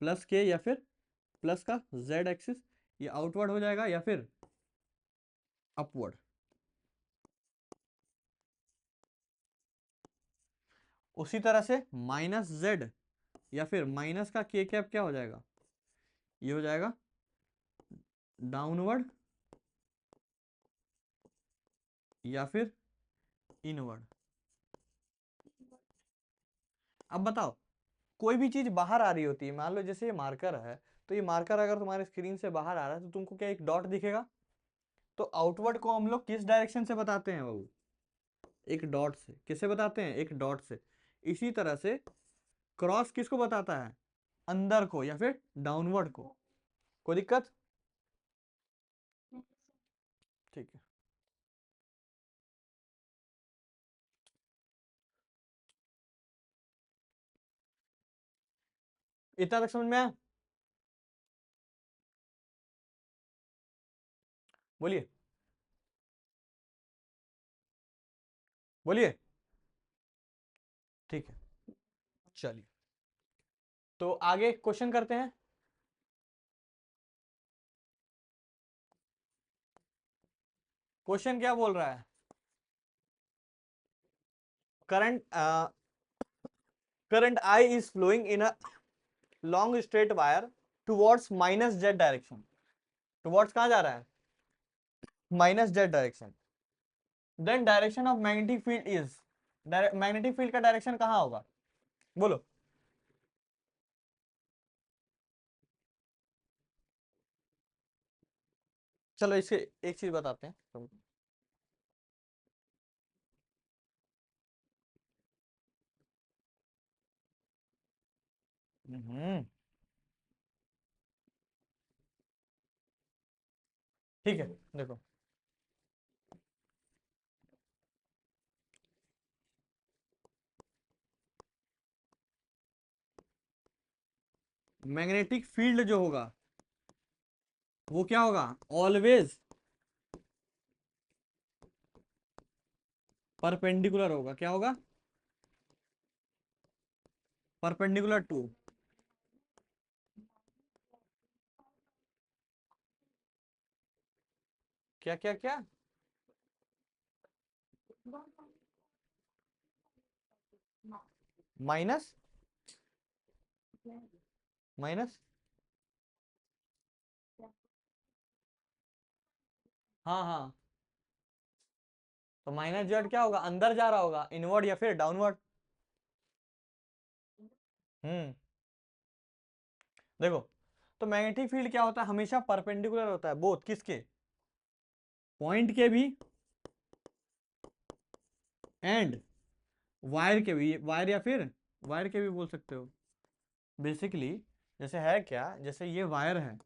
प्लस के, या फिर प्लस का जेड एक्सिस, ये आउटवर्ड हो जाएगा या फिर अपवर्ड। उसी तरह से माइनस जेड या फिर माइनस का के कैप क्या हो जाएगा, ये हो जाएगा डाउनवर्ड या फिर इनवर्ड। अब बताओ, कोई भी चीज बाहर आ रही होती है, मान लो जैसे ये मार्कर है, तो ये मार्कर अगर तुम्हारे स्क्रीन से बाहर आ रहा है तो तुमको क्या एक डॉट दिखेगा। तो आउटवर्ड को हम लोग किस डायरेक्शन से बताते हैं बाबू, एक डॉट से। किसे बताते हैं, एक डॉट से। इसी तरह से क्रॉस किसको बताता है, अंदर को या फिर डाउनवर्ड को। कोई दिक्कत, ठीक है। इतना तक समझ में आया, बोलिए बोलिए। ठीक है, चलिए तो आगे क्वेश्चन करते हैं। क्वेश्चन क्या बोल रहा है, current current I is flowing in a long straight wire towards minus z direction. Towards कहां जा रहा है, minus z direction. Then direction of magnetic field is, magnetic field का डायरेक्शन कहां होगा, बोलो। चलो इसके एक चीज बताते हैं तुमको। ठीक है, देखो। मैग्नेटिक फील्ड जो होगा वो क्या होगा, ऑलवेज परपेंडिकुलर होगा। क्या होगा, परपेंडिकुलर टू, क्या क्या क्या, माइनस माइनस, हाँ हाँ। तो माइनस जेड क्या होगा, अंदर जा रहा होगा, इनवर्ड या फिर डाउनवर्ड। हम्म, देखो। तो मैग्नेटिक फील्ड क्या होता है, हमेशा परपेंडिकुलर होता है, बोथ किसके, पॉइंट के भी एंड वायर के भी। वायर या फिर वायर के भी बोल सकते हो बेसिकली। जैसे है क्या, जैसे ये वायर है,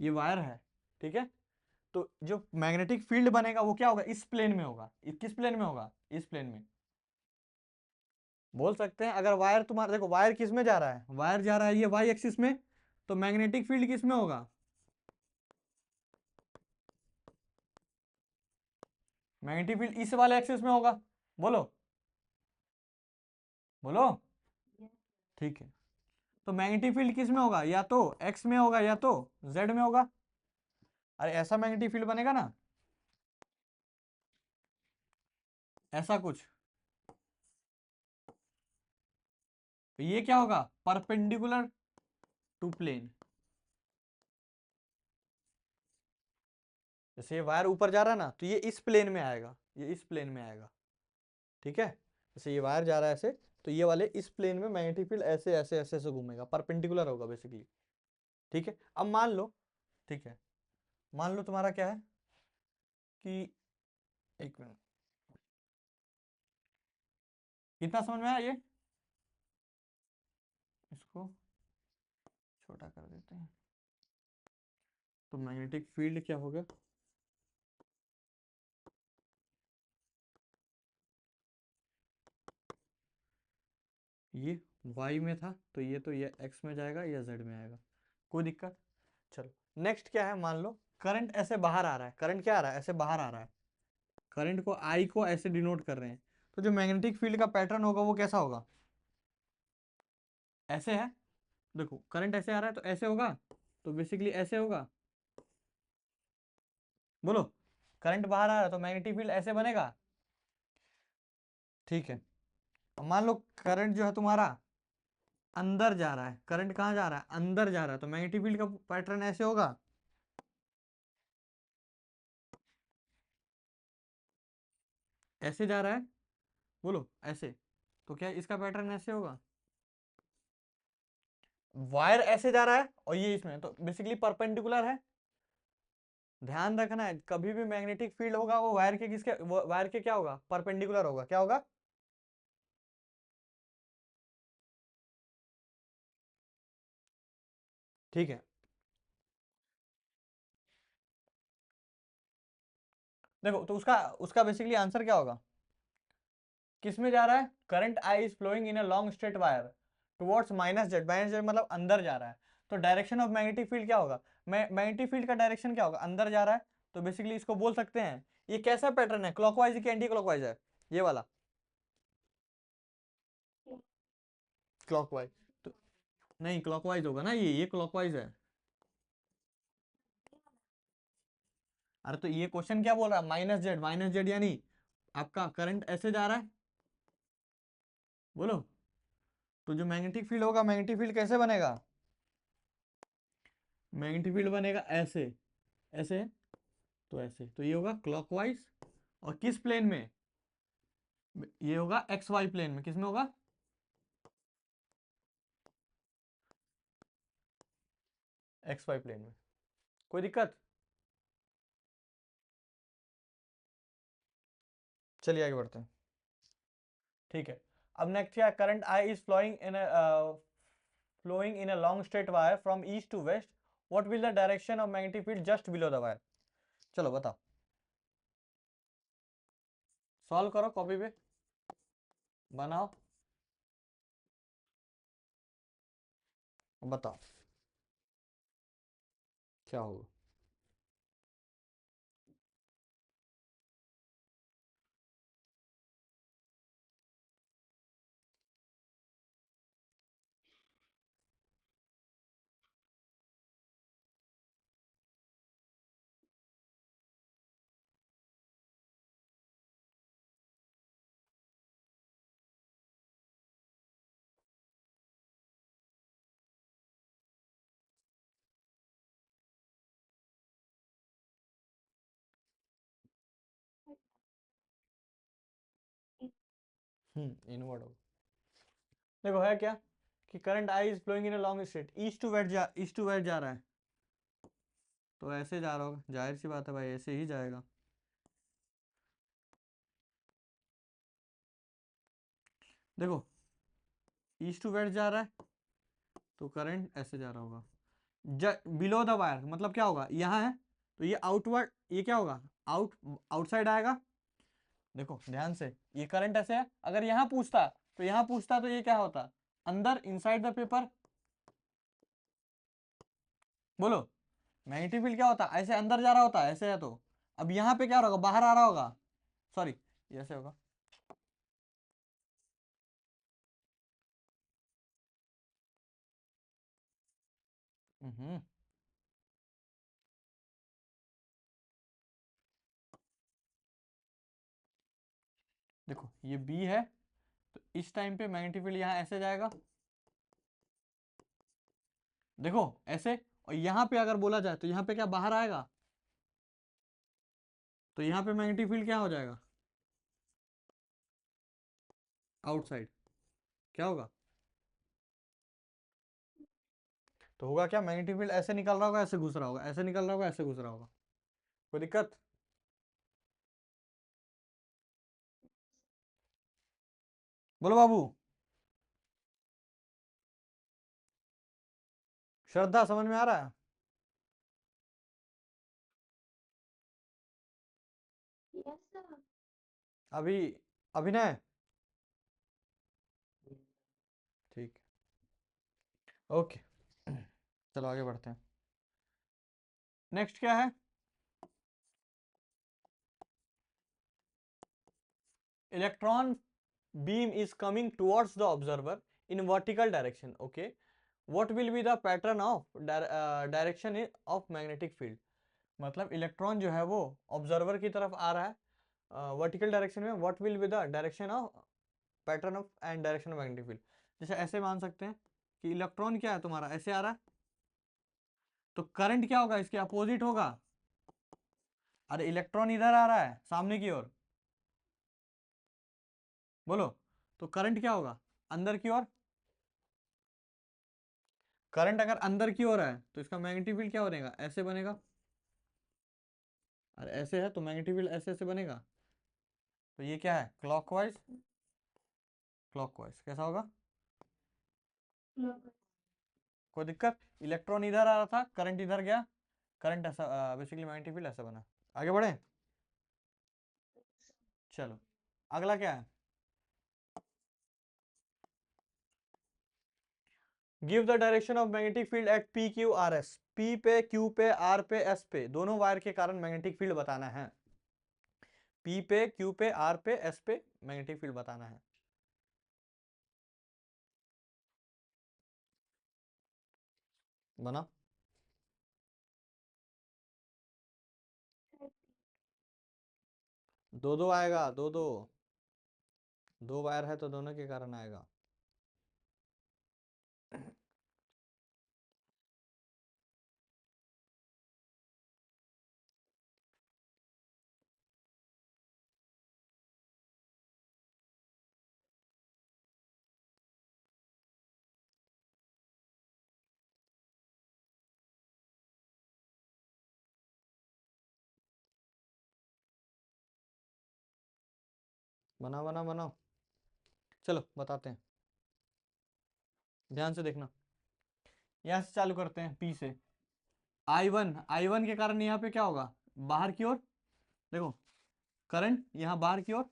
ये वायर है, ठीक है। तो जो मैग्नेटिक फील्ड बनेगा वो क्या होगा, इस प्लेन में होगा। किस प्लेन में होगा, इस प्लेन में। बोल सकते हैं अगर वायर तुम्हारा, देखो वायर किस में जा रहा है, वायर जा रहा है ये वाई एक्सिस में, तो मैग्नेटिक फील्ड किस में होगा, मैग्नेटिक फील्ड इस वाले एक्सिस में होगा। बोलो बोलो, ठीक है। तो मैग्नेटिक फील्ड किस में होगा, या तो एक्स में होगा या तो जेड में होगा। अरे ऐसा मैग्नेटिक फील्ड बनेगा ना, ऐसा कुछ। तो ये क्या होगा, परपेंडिकुलर टू प्लेन। जैसे ये वायर ऊपर जा रहा है ना, तो ये इस प्लेन में आएगा, ये इस प्लेन में आएगा, ठीक है। जैसे ये वायर जा रहा है ऐसे, तो ये वाले इस प्लेन में मैग्नेटिक फील्ड ऐसे ऐसे ऐसे ऐसे घूमेगा, परपेंडिकुलर होगा बेसिकली, ठीक है। अब मान लो, ठीक है, मान लो तुम्हारा क्या है कि, एक मिनट, कितना समझ में आया ये, इसको छोटा कर देते हैं। तो मैग्नेटिक फील्ड क्या होगा, ये y में था, तो ये x में जाएगा या z में आएगा, कोई दिक्कत। चलो नेक्स्ट क्या है, मान लो करंट ऐसे बाहर आ रहा है, करंट क्या आ रहा है, ऐसे बाहर आ रहा है, करंट को आई को ऐसे डिनोट कर रहे हैं, तो जो मैग्नेटिक फील्ड का पैटर्न होगा वो कैसा होगा, ऐसे है। देखो करंट ऐसे आ रहा है तो ऐसे होगा, तो बेसिकली ऐसे होगा। बोलो, करंट बाहर आ रहा है तो मैग्नेटिक फील्ड ऐसे बनेगा। ठीक है, अब मान लो करंट जो है तुम्हारा अंदर जा रहा है, करंट कहाँ जा रहा है, अंदर जा रहा है, तो मैग्नेटिक फील्ड का पैटर्न ऐसे होगा। ऐसे जा रहा है, बोलो ऐसे, तो क्या इसका पैटर्न ऐसे होगा। वायर ऐसे जा रहा है और ये इसमें, तो बेसिकली परपेंडिकुलर है। ध्यान रखना है, कभी भी मैग्नेटिक फील्ड होगा वो वायर के किसके, वो वायर के क्या होगा, परपेंडिकुलर होगा। क्या होगा, ठीक है। देखो तो उसका उसका बेसिकली आंसर क्या होगा, किस में जा रहा है, current I is flowing in a long straight wire towards minus z, minus z मतलब अंदर जा रहा है, तो डायरेक्शन ऑफ मैग्नेटिक फील्ड क्या होगा, मैग्नेटिक फील्ड का डायरेक्शन क्या होगा, अंदर जा रहा है, तो बेसिकली इसको बोल सकते हैं ये कैसा पैटर्न है, क्लॉकवाइज कि एंटी क्लॉकवाइज है, ये वाला क्लॉकवाइज। तो नहीं क्लॉकवाइज होगा ना, ये क्लॉकवाइज है। अरे तो ये क्वेश्चन क्या बोल रहा है, माइनस जेड, माइनस जेड यानी आपका करंट ऐसे जा रहा है, बोलो, तो जो मैग्नेटिक फील्ड होगा, मैग्नेटिक फील्ड कैसे बनेगा, मैग्नेटिक फील्ड बनेगा ऐसे, ऐसे, तो ऐसे, तो ये होगा क्लॉकवाइज। और किस प्लेन में, ये होगा एक्स वाई प्लेन में, किस में होगा, एक्स वाई प्लेन में। कोई दिक्कत, चलिए आगे बढ़ते हैं। ठीक है, अब नेक्स्ट क्या, current I is flowing in a long straight wire from east to west, what will the direction of magnetic field just below the wire। चलो बताओ, सॉल्व करो कॉपी पे, बनाओ, बताओ क्या होगा। इनवर्ड होगा। देखो है क्या कि current I is flowing in a long straight, east to west जा रहा है, तो ऐसे जा रहा होगा, जाहिर सी बात है भाई ऐसे ही जाएगा। देखो ईस्ट टू वेस्ट जा रहा है, तो करंट ऐसे जा रहा होगा, बिलो द वायर मतलब क्या होगा, यहाँ है, तो ये आउटवर्ड, ये क्या होगा, आउटसाइड आएगा। देखो ध्यान से, ये करंट ऐसे है, अगर यहाँ पूछता, तो यहाँ पूछता तो ये क्या होता, अंदर, इनसाइड द पेपर। बोलो, मैग्नेटिक फील्ड क्या होता, ऐसे अंदर जा रहा होता, ऐसे है तो, अब यहाँ पे क्या होगा, बाहर आ रहा होगा, सॉरी ये ऐसे होगा। हम्म देखो ये बी है, तो इस टाइम पे मैग्नेटिक फील्ड यहाँ ऐसे जाएगा, देखो ऐसे, और यहाँ पे अगर बोला जाए तो यहाँ पे क्या बाहर आएगा, तो यहाँ पे मैग्नेटिक फील्ड क्या हो जाएगा, आउटसाइड। क्या होगा, तो होगा क्या, मैग्नेटिक फील्ड ऐसे निकल रहा होगा, ऐसे घुस रहा होगा, ऐसे निकल रहा होगा, ऐसे घुस रहा होगा। कोई दिक्कत, बोलो बाबू, श्रद्धा समझ में आ रहा है, अभी, अभिनय, ठीक, ओके। चलो आगे बढ़ते हैं, नेक्स्ट क्या है, electron beam is coming towards the observer in vertical direction. Okay, what will be the pattern of direction of magnetic field? मतलब इलेक्ट्रॉन जो है वो ऑब्जर्वर की तरफ आ रहा है वर्टिकल डायरेक्शन में. What will be the direction of pattern of and direction of magnetic field? जैसे ऐसे मान सकते हैं कि इलेक्ट्रॉन क्या है तुम्हारा ऐसे आ रहा है, तो करंट क्या होगा इसके अपोजिट होगा. अरे इलेक्ट्रॉन इधर आ रहा है सामने की ओर, बोलो, तो करंट क्या होगा अंदर की ओर. करंट अगर अंदर की ओर है तो इसका मैग्नेटिक फील्ड क्या बनेगा, ऐसे बनेगा. अरे ऐसे है तो मैग्नेटिक फील्ड ऐसे ऐसे बनेगा. तो ये क्या है, क्लॉकवाइज. क्लॉकवाइज कैसा होगा, कोई दिक्कत. इलेक्ट्रॉन इधर आ रहा था, करंट इधर गया, करंट ऐसा बेसिकली मैग्नेटिक फील्ड ऐसा बना. आगे बढ़े, चलो अगला क्या है. Give the direction of magnetic field at P Q R S. P पे, क्यू पे, आर पे, एस पे, दोनों वायर के कारण मैग्नेटिक फील्ड बताना है. पी पे, क्यू पे, आर पे, एस पे मैग्नेटिक फील्ड बताना है. बना, दो दो आएगा, दो दो, दो वायर है तो दोनों के कारण आएगा. बना बना बनाओ, चलो बताते हैं, ध्यान से देखना. यहाँ से चालू करते हैं पी से. I1 के कारण यहाँ पे क्या होगा, बाहर की ओर. देखो करंट यहाँ बाहर की ओर,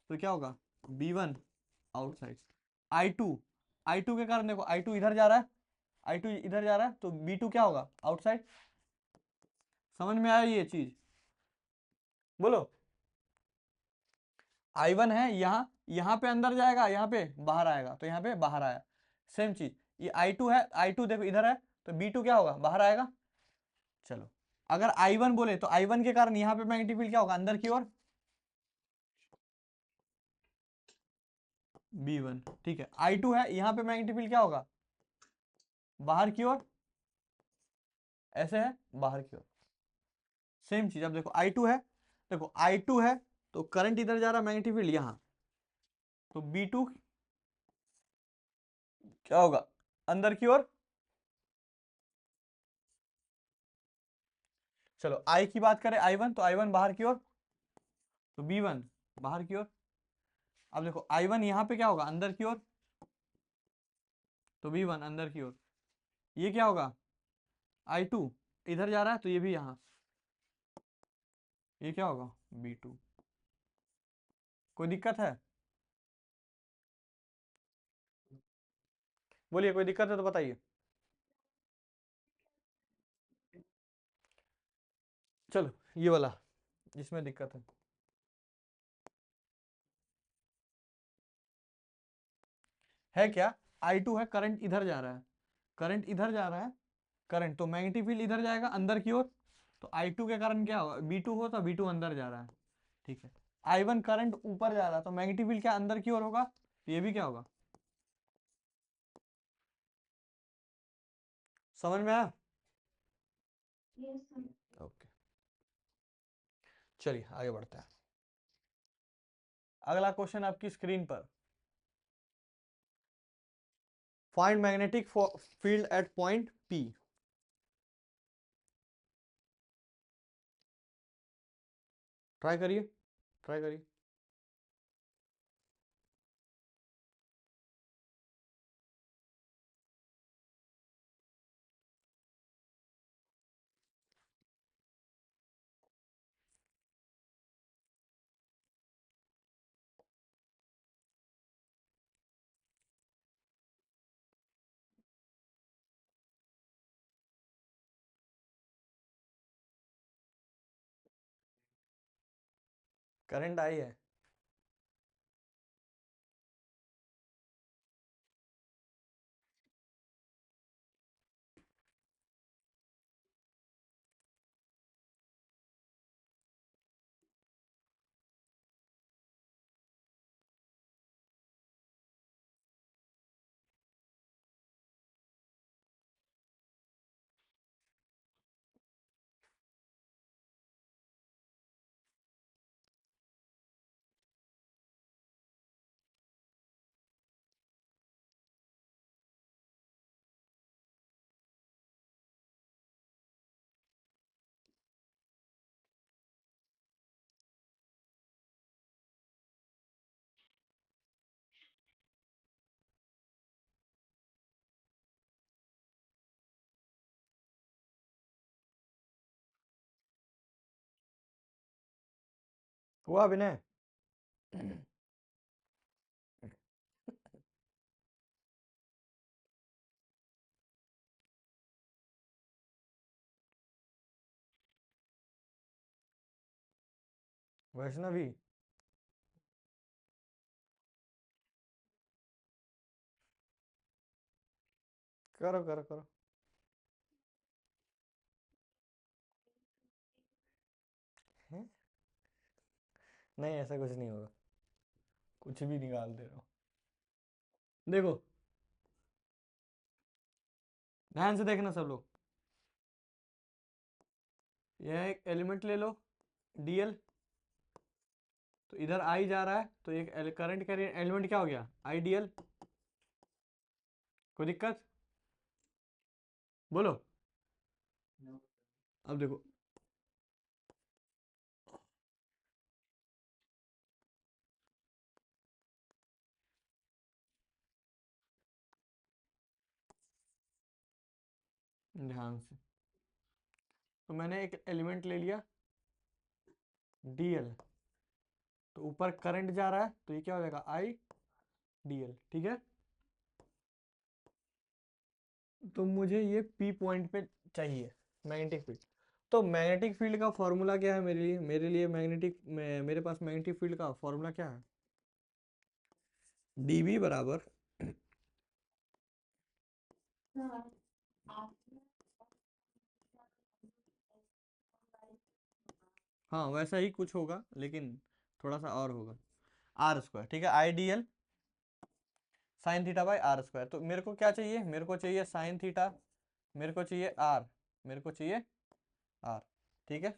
तो क्या होगा B1 आउटसाइड. I2, I2 के कारण देखो I2 इधर जा रहा है, I2 इधर जा रहा है तो B2 क्या होगा आउटसाइड. समझ में आया ये चीज, बोलो. I1 है यहाँ, यहाँ पे अंदर जाएगा, यहाँ पे बाहर आएगा, तो यहाँ पे बाहर आया. सेम चीज ये I2 है, I2 देखो इधर है तो B2 क्या होगा बाहर आएगा. चलो अगर I1 बोले तो I1 के कारण यहाँ पे मैग्नेटिक फील्ड क्या होगा अंदर की ओर, B1. ठीक है, I2 है यहाँ पे मैग्नेटिक फील्ड क्या होगा बाहर की ओर, ऐसे है बाहर की ओर. सेम चीज अब देखो I2 है, देखो I2 है तो करंट इधर जा रहा है, मैग्नेटिक फील्ड यहाँ, तो B2 क्या होगा अंदर की ओर. चलो I की बात करें I1, तो I1 बाहर की ओर, तो B1 बाहर की ओर. अब देखो I1 यहाँ पे क्या होगा अंदर की ओर, तो B1 अंदर की ओर. ये क्या होगा I2 इधर जा रहा है तो ये भी यहाँ, ये क्या होगा B2. कोई दिक्कत है, बोलिए कोई दिक्कत है तो बताइए. चलो ये वाला जिसमें दिक्कत है क्या. I2 है, करंट इधर जा रहा है, करंट इधर जा रहा है, करंट तो मैग्नेटिक फील्ड इधर जाएगा अंदर की ओर, तो I2 के कारण क्या होगा B2 हो तो B2 अंदर जा रहा है. ठीक है, I1 करंट ऊपर जा रहा है तो मैग्नेटिक फील्ड क्या अंदर की ओर होगा, तो ये भी क्या होगा. समझ में आया, ओके. चलिए आगे बढ़ते हैं. अगला क्वेश्चन आपकी स्क्रीन पर. Find magnetic field at point P. Try करिए, ट्राई करिए. करंट आई है, हुआ विनय? वैष्णवी, करो करो करो। हैं? नहीं, ऐसा कुछ नहीं होगा, कुछ भी निकाल दे रहा हूँ। देखो, ध्यान से देखना सब लोग। यह एक एलिमेंट ले लो, डीएल। तो इधर आई जा रहा है, तो एक करंट कैरियर एलिमेंट क्या हो गया, आईडीएल। कोई दिक्कत? बोलो। अब देखो, ध्यान से। तो मैंने एक एलिमेंट ले लिया डीएल, तो ऊपर करंट जा रहा है, तो ये क्या हो जाएगा, आई डीएल। ठीक है, तो मुझे ये पी पॉइंट पे चाहिए मैग्नेटिक फील्ड। तो मैग्नेटिक फील्ड का फॉर्मूला क्या है मेरे लिए मेरे पास मैग्नेटिक फील्ड का फॉर्मूला क्या है, डीबी बराबर, हाँ वैसा ही कुछ होगा लेकिन थोड़ा सा और होगा, आर स्क्वायर। ठीक है, I d l sine theta by r square. तो मेरे को क्या चाहिए, मेरे को चाहिए साइन थीटा, मेरे को चाहिए आर, मेरे को चाहिए आर। ठीक है,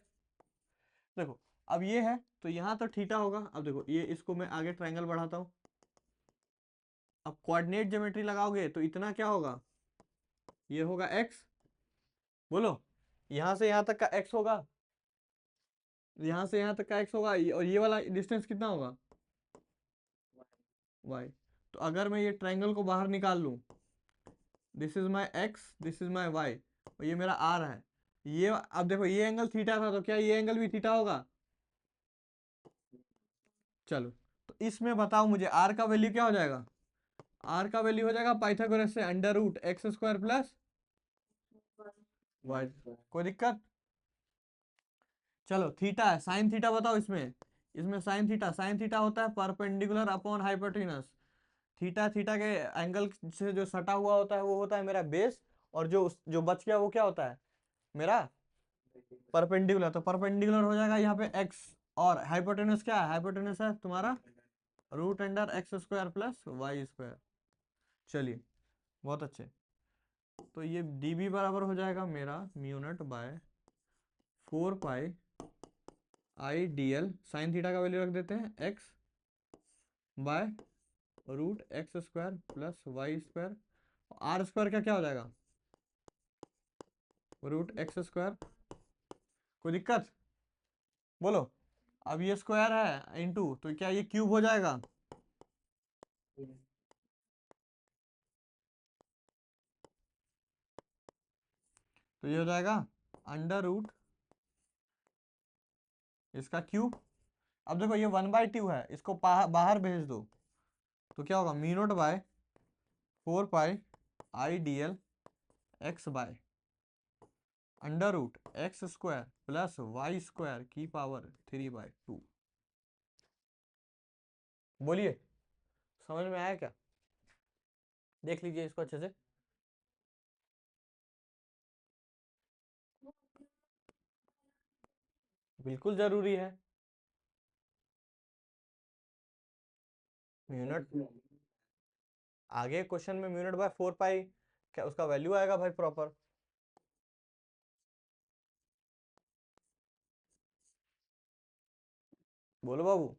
देखो अब ये है, तो यहाँ तो थीटा होगा। अब देखो ये, इसको मैं आगे ट्रायंगल बढ़ाता हूँ। अब कोऑर्डिनेट ज्योमेट्री लगाओगे तो इतना क्या होगा, ये होगा एक्स। बोलो, यहाँ से यहाँ तक का एक्स होगा, यहाँ से यहाँ तक का एक्स होगा, और ये वाला डिस्टेंस कितना होगा, वाई। तो अगर मैं ये ट्रायंगल को बाहर निकाल लूँ, this is my x, this is my y, और ये मेरा आर है। ये अब देखो, ये एंगल थीटा था, तो क्या ये एंगल भी थीटा होगा। चलो, तो इसमें बताओ मुझे आर का वैल्यू क्या हो जाएगा, आर का वैल्यू हो जाएगा पाइथागोरस से under root x square plus y. कोई दिक्कत? चलो, थीटा है, साइन थीटा बताओ इसमें, इसमें साइन थीटा होता है perpendicular upon hypotenuse. Theta theta के एंगल से जो सटा हुआ होता है वो होता है मेरा बेस, और जो बच गया वो क्या होता है, मेरा परपेंडिकुलर। तो परपेंडिकुलर हो जाएगा यहाँ पे एक्स, और हाइपोटेनस क्या है, हाइपोटेनस है तुम्हारा root under x square plus y square. चलिए, बहुत अच्छे। तो ये dB बराबर हो जाएगा मेरा mu naught by 4 pi I d l, sine theta का वैल्यू रख देते हैं x by root x square plus y square. R square का क्या हो जाएगा, रूट एक्स स्क्वायर। कोई दिक्कत? बोलो। अब ये स्क्वायर है इनटू, तो क्या ये क्यूब हो जाएगा, तो ये हो जाएगा अंडर रूट इसका क्यूब। अब देखो ये 1/2 है, इसको बाहर भेज दो, तो क्या होगा, mu naught by 4 pi I d l x by under root x square plus y square की पावर 3/2। बोलिए, समझ में आया क्या? देख लीजिए इसको अच्छे से। बिल्कुल जरूरी है, म्यूनट आगे क्वेश्चन में म्यूनट बाय 4 पाई क्या उसका वैल्यू आएगा भाई प्रॉपर। बोलो बाबू,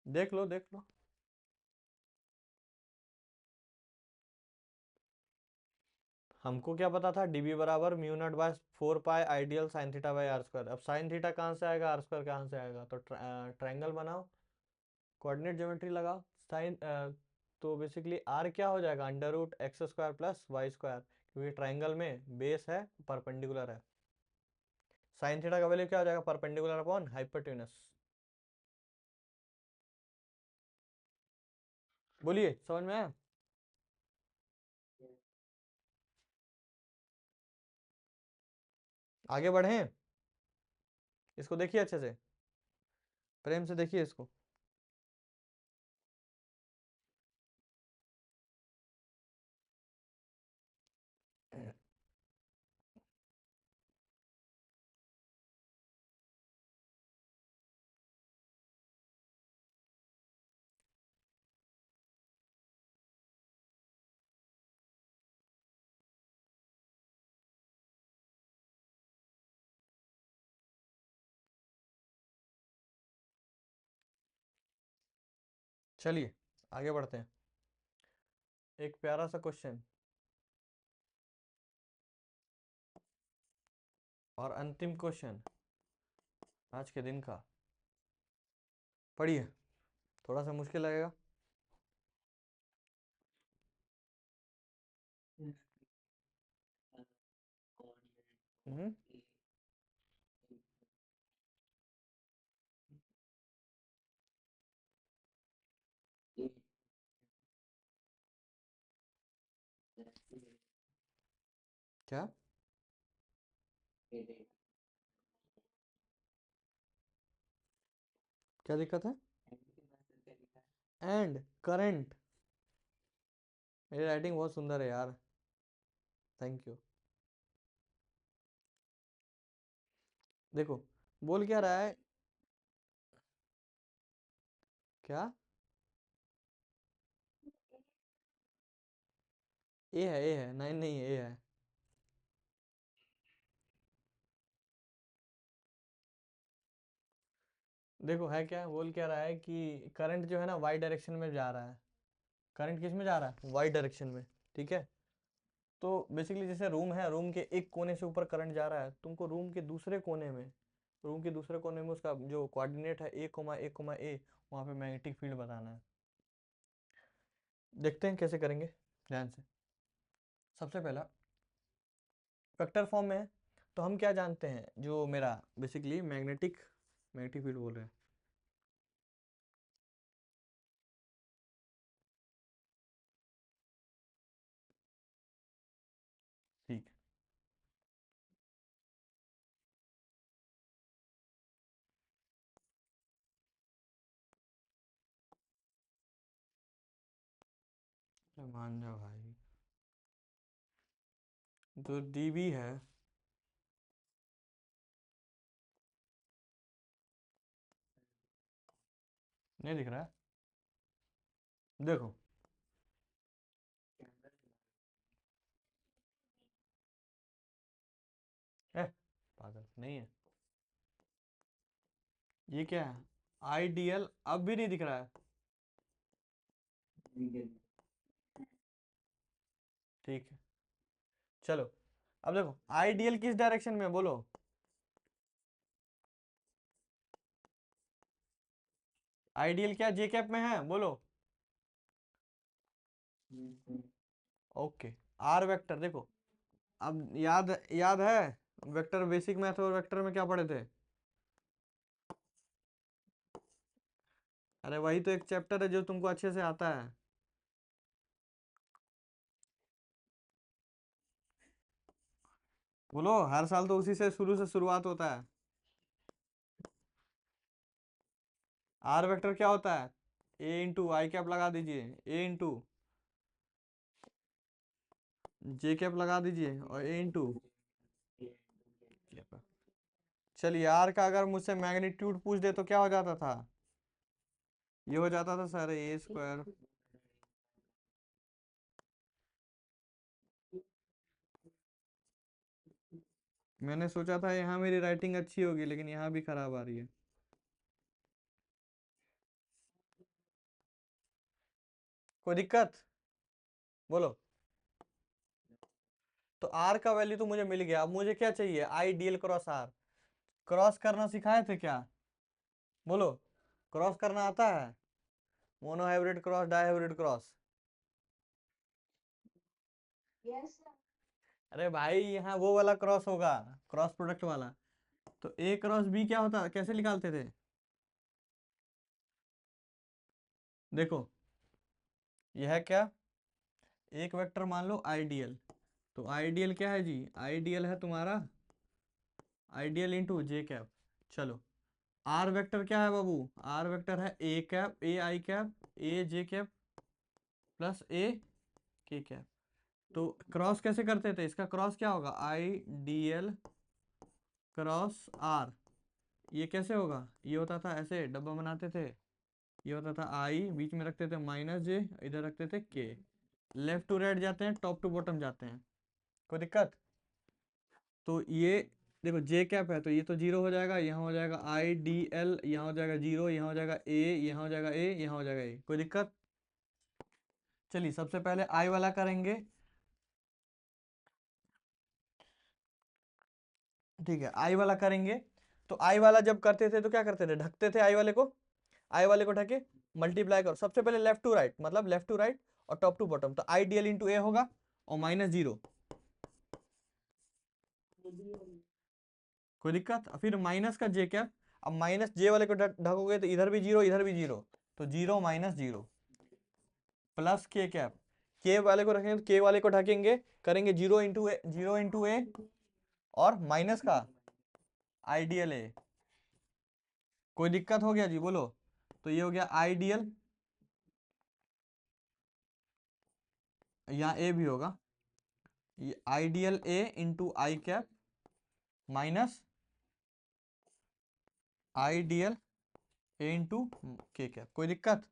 देख लो देख लो। हमको क्या पता था, डीबी बराबर mu naught by 4 pi I d l sine theta by r square. अब साइन थीटा कहाँ से आएगा, आर स्क्वायर कहाँ से आएगा, तो ट्रायंगल बनाओ, कोऑर्डिनेट ज्योमेट्री लगाओ। साइन तो बेसिकली आर क्या हो जाएगा, under root x square plus y square, क्योंकि ट्रायंगल में बेस है परपेंडिकुलर है। साइन थीटा का वैल्यू क्या हो जाएगा, परपेंडिकुलर अपॉन हाइपोटेनस। बोलिए समझ में आया। आगे बढ़े, इसको देखिए अच्छे से, प्रेम से देखिए इसको। चलिए आगे बढ़ते हैं, एक प्यारा सा क्वेश्चन और अंतिम क्वेश्चन आज के दिन का। पढ़िए, थोड़ा सा मुश्किल लगेगा। हम्म। क्या क्या दिक्कत है? एंड करंट, मेरी राइटिंग बहुत सुंदर है यार, थैंक यू। देखो बोल क्या रहा है, क्या ए है, ए है, नहीं नहीं ए है। देखो है क्या, बोल क्या रहा है कि करंट जो है ना वाई डायरेक्शन में जा रहा है। करंट किस में जा रहा है, वाई डायरेक्शन में, ठीक है। तो बेसिकली जैसे रूम है, रूम के एक कोने से ऊपर करंट जा रहा है, तुमको रूम के दूसरे कोने में, रूम के दूसरे कोने में उसका जो कोऑर्डिनेट है ए, वहाँ पे मैग्नेटिक फील्ड बताना है। देखते हैं कैसे करेंगे, ध्यान से। सबसे पहला वेक्टर फॉर्म में है, तो हम क्या जानते हैं, जो मेरा बेसिकली मैग्नेटिक मैग्नेटिक फील्ड बोल रहे हैं, ठीक है, मान जा भाई। जो डीबी है, नहीं दिख रहा है, देखो ए पागल नहीं है, ये क्या है, आइडियल अब भी नहीं दिख रहा है, ठीक है। चलो अब देखो आइडियल किस डायरेक्शन में बोलो, आइडियल क्या जे कैप में है बोलो। ओके, आर वेक्टर देखो, अब याद याद है, वेक्टर बेसिक मैथ और वेक्टर में क्या पढ़े थे? अरे वही तो एक चैप्टर है जो तुमको अच्छे से आता है। बोलो, हर साल तो उसी से शुरुआत होता है। आर वेक्टर क्या होता है, ए इंटू आई कैप लगा दीजिए, ए इंटू जे कैप लगा दीजिए और ए इंटू। चलिए आर का अगर मुझसे मैग्नीट्यूड पूछ दे तो क्या हो जाता था, ये हो जाता था सर ए स्क्वायर। मैंने सोचा था यहाँ मेरी राइटिंग अच्छी होगी, लेकिन यहाँ भी खराब आ रही है। कोई दिक्कत बोलो। तो आर का वैल्यू तो मुझे मिल गया, अब मुझे क्या चाहिए, I d l cross r. Cross करना सिखाए थे क्या, बोलो, क्रॉस करना आता है, monohybrid cross, dihybrid cross. अरे भाई यहाँ वो वाला क्रॉस होगा, क्रॉस प्रोडक्ट वाला। तो ए क्रॉस बी क्या होता, कैसे निकालते थे? देखो यह क्या, एक वेक्टर मान लो आइडियल, तो आइडियल क्या है जी, आइडियल है तुम्हारा आइडियल इंटू जे कैप। चलो आर वेक्टर क्या है बाबू, आर वेक्टर है A cap, A i cap, A J cap plus ए के कैप। तो क्रॉस कैसे करते थे, इसका क्रॉस क्या होगा, I d l cross r. ये कैसे होगा, ये होता था ऐसे डब्बा बनाते थे, ये होता था आई, बीच में रखते थे माइनस जे, इधर रखते थे के, लेफ्ट टू राइट जाते हैं, टॉप टू बॉटम जाते हैं, कोई दिक्कत? तो ये देखो जे कैप है तो ये तो जीरो हो जाएगा, यहाँ हो जाएगा आई डी एल, यहाँ हो जाएगा जीरो, यहाँ हो जाएगा ए, यहाँ हो जाएगा ए, यहाँ हो जाएगा ए, कोई दिक्कत? चलिए सबसे पहले आई वाला करेंगे, ठीक है आई वाला करेंगे। तो आई वाला जब करते थे तो क्या करते थे, ढकते थे आई वाले को, आई वाले को ढके, मल्टीप्लाई करो सबसे पहले लेफ्ट टू राइट, मतलब लेफ्ट टू राइट और टॉप टू बॉटम, तो आई डी एल इंटू ए होगा और माइनस जीरो, कोई दिक्कत? फिर माइनस का जे क्या, अब माइनस जे वाले को ढकोगे तो इधर भी जीरो इधर भी जीरो, तो जीरो माइनस जीरो प्लस के कैप, के वाले को रखेंगे तो के वाले को ढकेंगे, करेंगे जीरो इंटू ए, जीरो इंटू ए और माइनस का आइडियल ए, कोई दिक्कत हो गया जी बोलो? तो ये हो गया आइडियल, यहाँ ए भी होगा, ये आइडियल ए इंटू आई कैप माइनस आइडियल ए इंटू के कैप, कोई दिक्कत?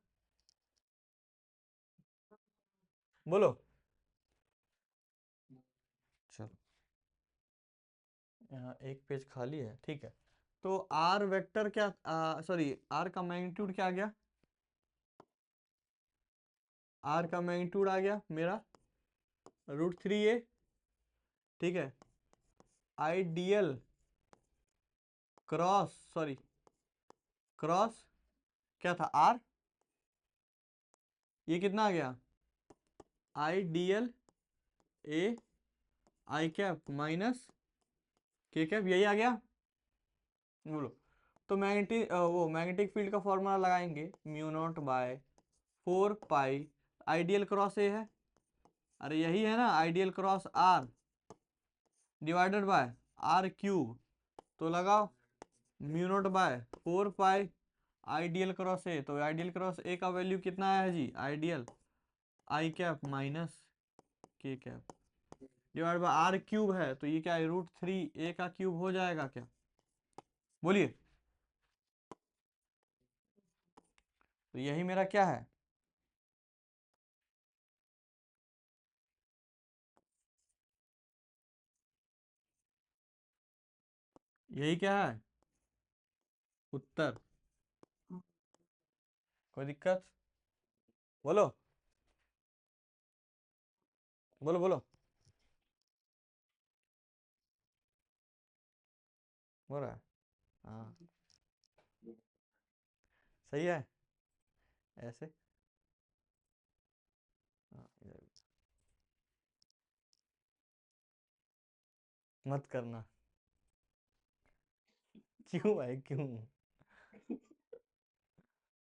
बोलो। चलो यहाँ एक पेज खाली है, ठीक है। तो आर वेक्टर क्या, सॉरी आर का मैग्नीट्यूड क्या आ गया, आर का मैग्नीट्यूड आ गया मेरा √3a, ठीक है। आइडियल क्रॉस, सॉरी क्रॉस क्या था आर, ये कितना आ गया, I d l a i cap minus k cap, यही आ गया, बोलो। तो मैग्नेटिक वो मैग्नेटिक फील्ड का फॉर्मूला लगाएंगे, mu naught by 4 pi, I d l cross a है, अरे यही है ना I d l cross r divided by r cube, तो लगाओ mu naught by 4 pi I d l cross a, तो आइडियल क्रॉस ए का वैल्यू कितना है जी, I d l i cap minus k cap divide bye r cube है, तो ये क्या है √3a का क्यूब हो जाएगा क्या, बोलिए। तो यही मेरा क्या है, यही क्या है उत्तर, कोई दिक्कत? बोलो बोलो बोलो, हो रहा है, हाँ सही है ऐसे, हाँ मत करना, क्यों भाई क्यों?